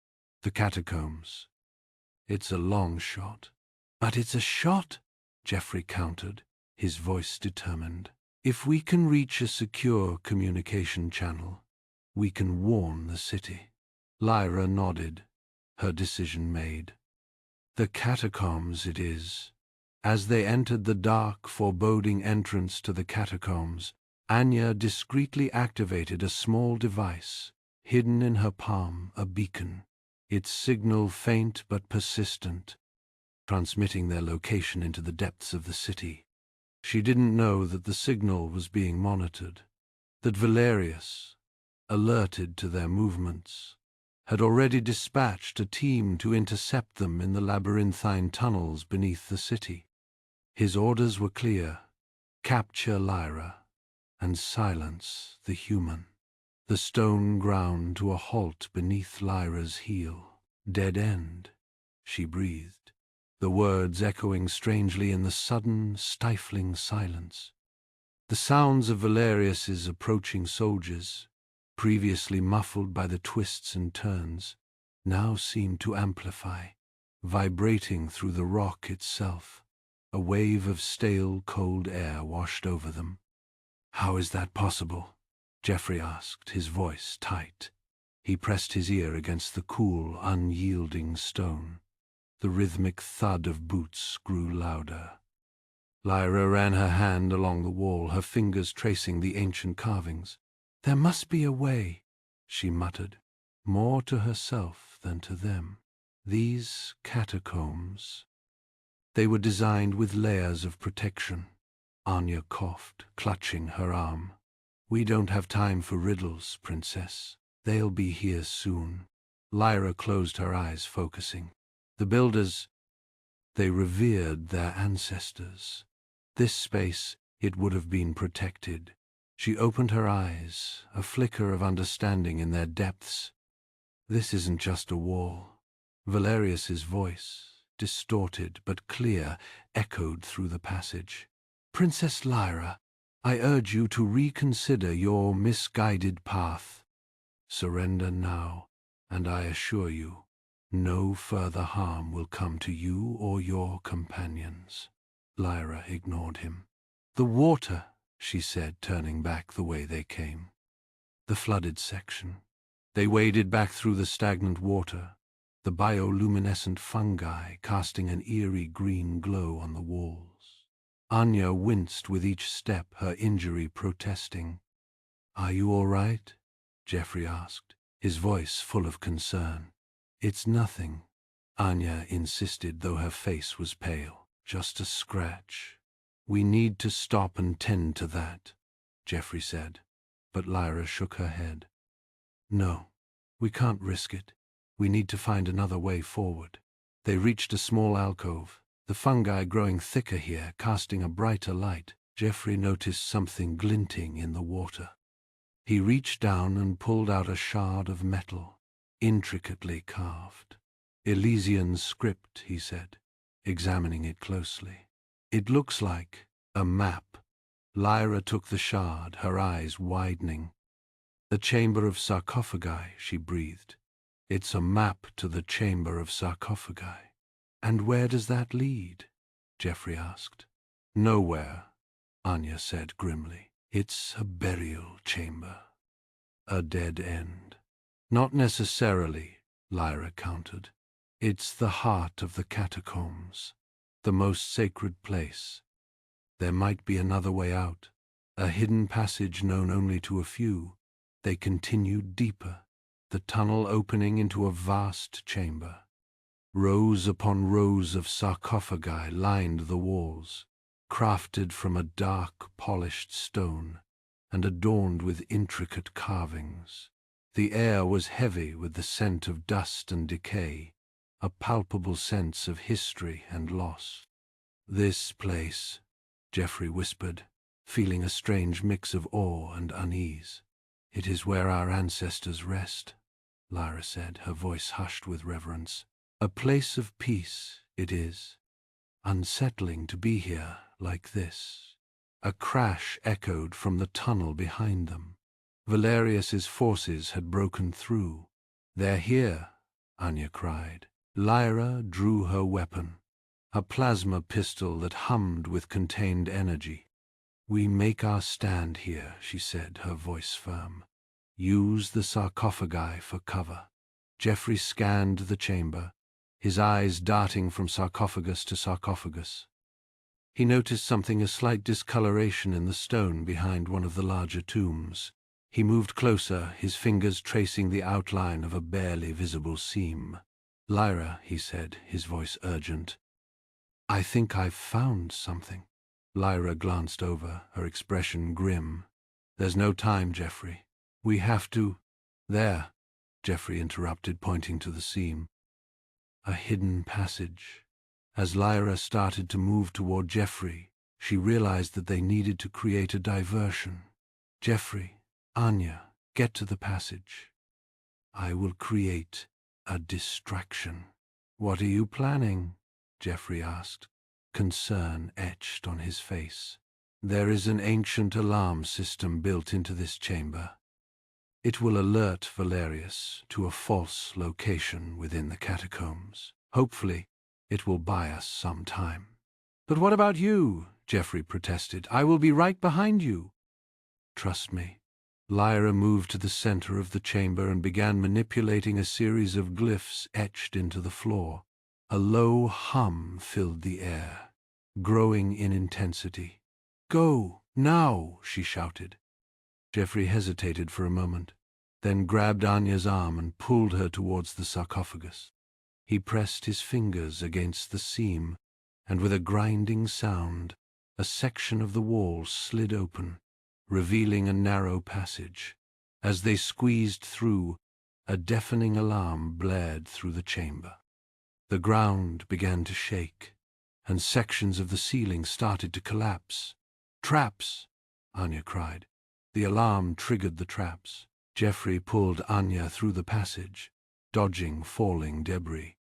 The catacombs. It's a long shot. But it's a shot, Geoffrey countered, his voice determined. If we can reach a secure communication channel, we can warn the city. Lyra nodded, her decision made. The catacombs it is. As they entered the dark, foreboding entrance to the catacombs, Anya discreetly activated a small device, hidden in her palm, a beacon, its signal faint but persistent, transmitting their location into the depths of the city. She didn't know that the signal was being monitored, that Valerius, alerted to their movements, had already dispatched a team to intercept them in the labyrinthine tunnels beneath the city. His orders were clear: capture Lyra and silence the human. The stone ground to a halt beneath Lyra's heel. Dead end, she breathed, the words echoing strangely in the sudden, stifling silence. The sounds of Valerius's approaching soldiers, previously muffled by the twists and turns, now seemed to amplify, vibrating through the rock itself. A wave of stale, cold air washed over them. "How is that possible?" Geoffrey asked, his voice tight. He pressed his ear against the cool, unyielding stone. The rhythmic thud of boots grew louder. Lyra ran her hand along the wall, her fingers tracing the ancient carvings. "There must be a way," she muttered, more to herself than to them. These catacombs. They were designed with layers of protection. Anya coughed, clutching her arm. "We don't have time for riddles, Princess. They'll be here soon." Lyra closed her eyes, focusing. The builders, they revered their ancestors. This space, it would have been protected. She opened her eyes, a flicker of understanding in their depths. This isn't just a wall. Valerius's voice, distorted but clear, echoed through the passage. "Princess Lyra, I urge you to reconsider your misguided path. Surrender now, and I assure you, no further harm will come to you or your companions." Lyra ignored him. "The water," she said, turning back the way they came. The flooded section. They waded back through the stagnant water, the bioluminescent fungi casting an eerie green glow on the walls. Anya winced with each step, her injury protesting. "Are you all right?" Jeffrey asked, his voice full of concern. "It's nothing," Anya insisted, though her face was pale. "Just a scratch." "We need to stop and tend to that," Jeffrey said, but Lyra shook her head. "No, we can't risk it. We need to find another way forward." They reached a small alcove, the fungi growing thicker here, casting a brighter light. Jeffrey noticed something glinting in the water. He reached down and pulled out a shard of metal, intricately carved. "Elysian script," he said, examining it closely. "It looks like a map." Lyra took the shard, her eyes widening. "The Chamber of Sarcophagi," she breathed. "It's a map to the Chamber of Sarcophagi." "And where does that lead?" Jeffrey asked. "Nowhere," Anya said grimly. "It's a burial chamber. A dead end." "Not necessarily," Lyra countered. "It's the heart of the catacombs, the most sacred place. There might be another way out, a hidden passage known only to a few." They continued deeper, the tunnel opening into a vast chamber. Rows upon rows of sarcophagi lined the walls, crafted from a dark, polished stone and adorned with intricate carvings. The air was heavy with the scent of dust and decay, a palpable sense of history and loss. "This place," Jeffrey whispered, feeling a strange mix of awe and unease. "It is where our ancestors rest," Lyra said, her voice hushed with reverence. "A place of peace, it is. Unsettling to be here like this." A crash echoed from the tunnel behind them. Valerius's forces had broken through. "They're here," Anya cried. Lyra drew her weapon, a plasma pistol that hummed with contained energy. "We make our stand here," she said, her voice firm. "Use the sarcophagi for cover." Jeffrey scanned the chamber, his eyes darting from sarcophagus to sarcophagus. He noticed a slight discoloration in the stone behind one of the larger tombs. He moved closer, his fingers tracing the outline of a barely visible seam. "Lyra," he said, his voice urgent, "I think I've found something." Lyra glanced over, her expression grim. "There's no time, Jeffrey. We have to—" "There," Jeffrey interrupted, pointing to the seam. "A hidden passage." As Lyra started to move toward Jeffrey, she realized that they needed to create a diversion. "Jeffrey, Anya, get to the passage. I will create a distraction." "What are you planning?" Jeffrey asked, concern etched on his face. "There is an ancient alarm system built into this chamber. It will alert Valerius to a false location within the catacombs. Hopefully, it will buy us some time." "But what about you?" Jeffrey protested. "I will be right behind you." "Trust me." Lyra moved to the center of the chamber and began manipulating a series of glyphs etched into the floor. A low hum filled the air, growing in intensity. "Go, now!" she shouted. Jeffrey hesitated for a moment, then grabbed Anya's arm and pulled her towards the sarcophagus. He pressed his fingers against the seam, and with a grinding sound, a section of the wall slid open, revealing a narrow passage. As they squeezed through, a deafening alarm blared through the chamber. The ground began to shake, and sections of the ceiling started to collapse. "Traps!" Anya cried. The alarm triggered the traps. Jeffrey pulled Anya through the passage, dodging falling debris.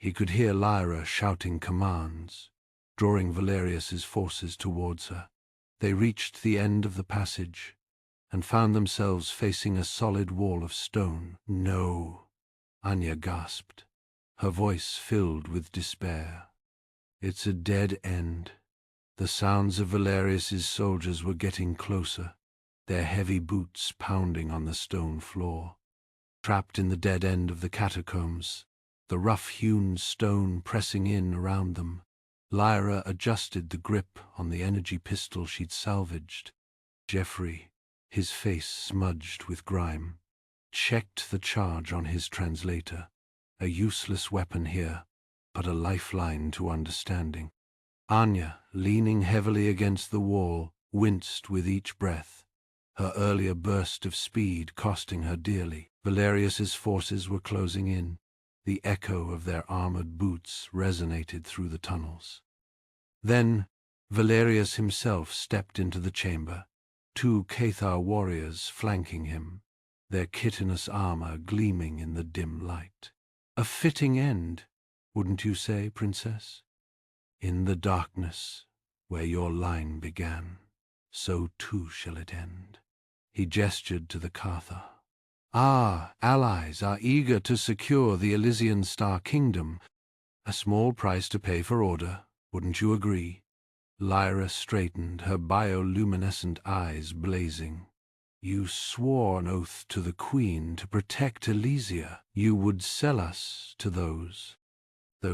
He could hear Lyra shouting commands, drawing Valerius's forces towards her. They reached the end of the passage and found themselves facing a solid wall of stone. "No," Anya gasped, her voice filled with despair. "It's a dead end." The sounds of Valerius's soldiers were getting closer, their heavy boots pounding on the stone floor. Trapped in the dead end of the catacombs, the rough-hewn stone pressing in around them, Lyra adjusted the grip on the energy pistol she'd salvaged. Geoffrey, his face smudged with grime, checked the charge on his translator. A useless weapon here, but a lifeline to understanding. Anya, leaning heavily against the wall, winced with each breath, her earlier burst of speed costing her dearly. Valerius's forces were closing in. The echo of their armored boots resonated through the tunnels. Then Valerius himself stepped into the chamber, 2 Cathar warriors flanking him, their chitinous armor gleaming in the dim light. A fitting end, wouldn't you say, Princess? In the darkness, where your line began, so too shall it end. He gestured to the Cathar. Our allies are eager to secure the Elysian Star Kingdom. A small price to pay for order, wouldn't you agree? Lyra straightened, her bioluminescent eyes blazing. You swore an oath to the Queen to protect Elysia. You would sell us to those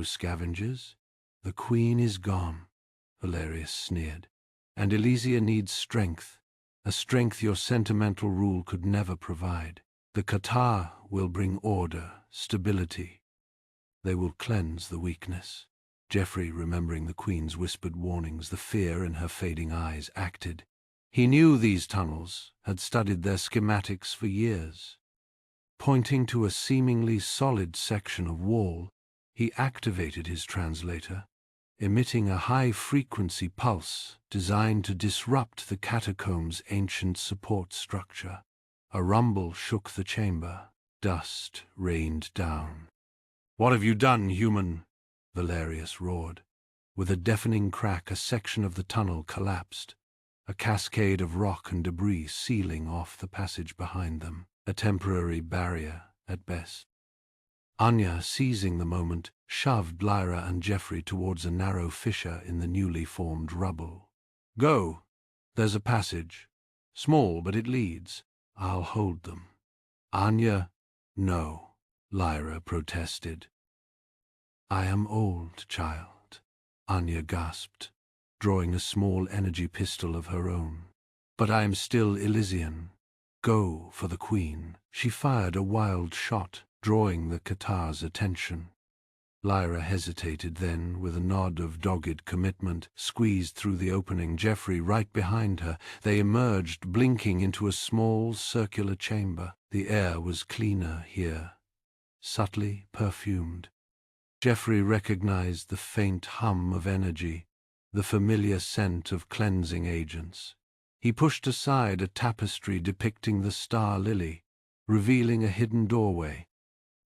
scavengers? The Queen is gone, Valerius sneered, and Elysia needs strength, a strength your sentimental rule could never provide. The Cathar will bring order, stability. They will cleanse the weakness. Geoffrey, remembering the Queen's whispered warnings, the fear in her fading eyes, acted. He knew these tunnels, had studied their schematics for years. Pointing to a seemingly solid section of wall, he activated his translator, emitting a high-frequency pulse designed to disrupt the catacomb's ancient support structure. A rumble shook the chamber. Dust rained down. "What have you done, human?" Valerius roared. With a deafening crack, a section of the tunnel collapsed, a cascade of rock and debris sealing off the passage behind them, a temporary barrier at best. Anya, seizing the moment, shoved Lyra and Geoffrey towards a narrow fissure in the newly formed rubble. "Go! There's a passage. Small, but it leads. I'll hold them." "Anya, no," Lyra protested. "I am old, child," Anya gasped, drawing a small energy pistol of her own. "But I am still Elysian. Go for the Queen." She fired a wild shot, drawing the Cathar's attention. Lyra hesitated, then, with a nod of dogged commitment, squeezed through the opening, Geoffrey right behind her. They emerged, blinking, into a small circular chamber. The air was cleaner here, subtly perfumed. Geoffrey recognized the faint hum of energy, the familiar scent of cleansing agents. He pushed aside a tapestry depicting the star lily, revealing a hidden doorway.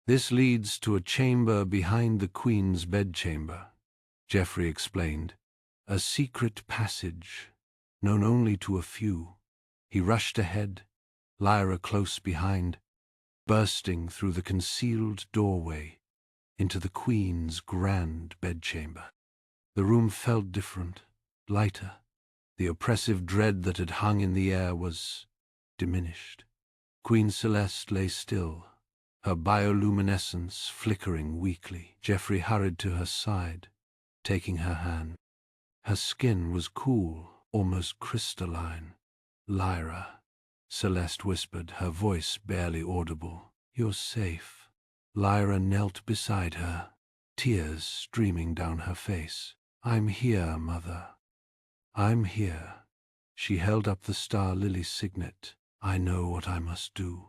"This leads to a chamber behind the Queen's bedchamber," Geoffrey explained. "A secret passage, known only to a few." He rushed ahead, Lyra close behind, bursting through the concealed doorway into the Queen's grand bedchamber. The room felt different, lighter. The oppressive dread that had hung in the air was diminished. Queen Celeste lay still, her bioluminescence flickering weakly. Geoffrey hurried to her side, taking her hand. Her skin was cool, almost crystalline. "Lyra," Celeste whispered, her voice barely audible. "You're safe." Lyra knelt beside her, tears streaming down her face. "I'm here, Mother. I'm here." She held up the star lily signet. "I know what I must do."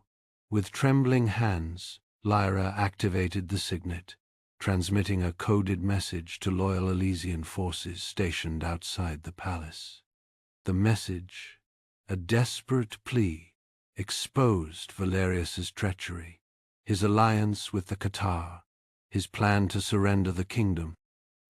With trembling hands, Lyra activated the signet, transmitting a coded message to loyal Elysian forces stationed outside the palace. The message, a desperate plea, exposed Valerius's treachery, his alliance with the Cathar, his plan to surrender the kingdom.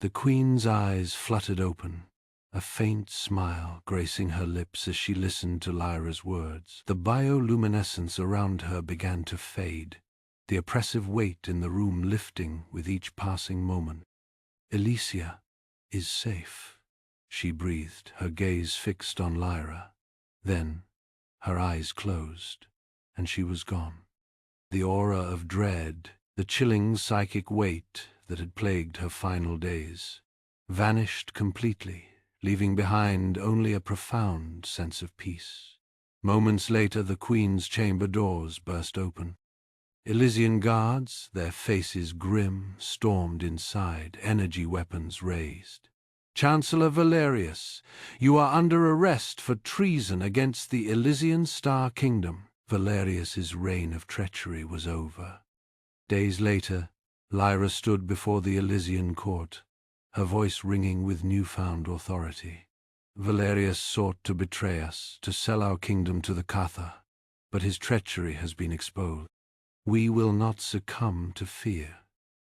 The queen's eyes fluttered open, a faint smile gracing her lips as she listened to Lyra's words. The bioluminescence around her began to fade, the oppressive weight in the room lifting with each passing moment. "Elysia is safe," she breathed, her gaze fixed on Lyra. Then her eyes closed, and she was gone. The aura of dread, the chilling psychic weight that had plagued her final days, vanished completely, leaving behind only a profound sense of peace. Moments later, the queen's chamber doors burst open. Elysian guards, their faces grim, stormed inside, energy weapons raised. "Chancellor Valerius, you are under arrest for treason against the Elysian Star Kingdom." Valerius's reign of treachery was over. Days later, Lyra stood before the Elysian court, her voice ringing with newfound authority. "Valerius sought to betray us, to sell our kingdom to the Catha, but his treachery has been exposed. We will not succumb to fear.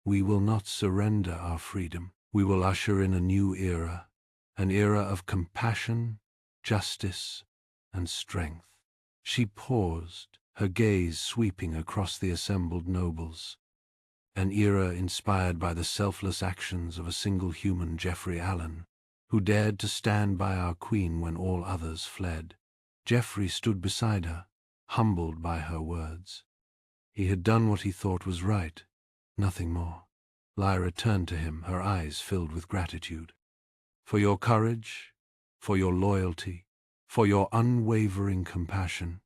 We will not surrender our freedom. We will usher in a new era, an era of compassion, justice, and strength." She paused, her gaze sweeping across the assembled nobles. An era inspired by the selfless actions of a single human, Geoffrey Allen, who dared to stand by our queen when all others fled. Geoffrey stood beside her, humbled by her words. He had done what he thought was right, nothing more. Lyra turned to him, her eyes filled with gratitude. "For your courage, for your loyalty, for your unwavering compassion,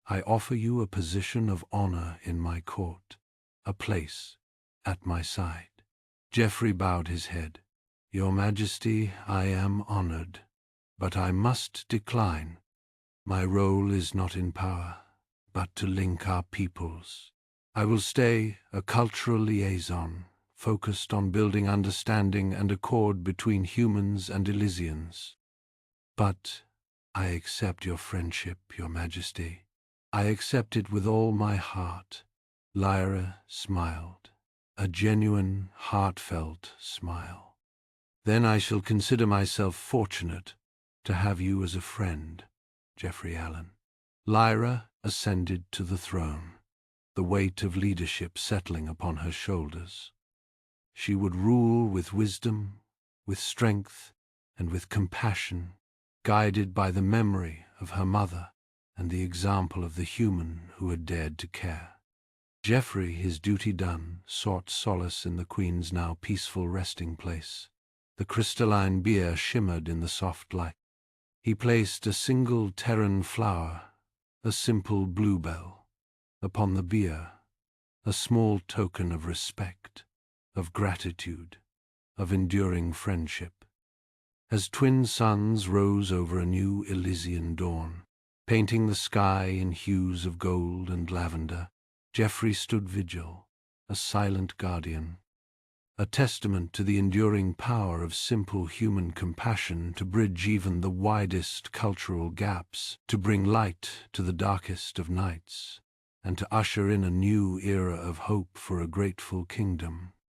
I offer you a position of honor in my court, a place at my side." Geoffrey bowed his head. "Your Majesty, I am honored, but I must decline. My role is not in power, but to link our peoples. I will stay a cultural liaison, focused on building understanding and accord between humans and Elysians. But I accept your friendship, Your Majesty. I accept it with all my heart." Lyra smiled, a genuine, heartfelt smile. "Then I shall consider myself fortunate to have you as a friend, Geoffrey Allen." Lyra ascended to the throne, the weight of leadership settling upon her shoulders. She would rule with wisdom, with strength, and with compassion, guided by the memory of her mother and the example of the human who had dared to care. Geoffrey, his duty done, sought solace in the Queen's now peaceful resting place. The crystalline bier shimmered in the soft light. He placed a single Terran flower, a simple bluebell, upon the bier, a small token of respect, of gratitude, of enduring friendship. As twin suns rose over a new Elysian dawn, painting the sky in hues of gold and lavender, Geoffrey stood vigil, a silent guardian, a testament to the enduring power of simple human compassion to bridge even the widest cultural gaps, to bring light to the darkest of nights, and to usher in a new era of hope for a grateful kingdom.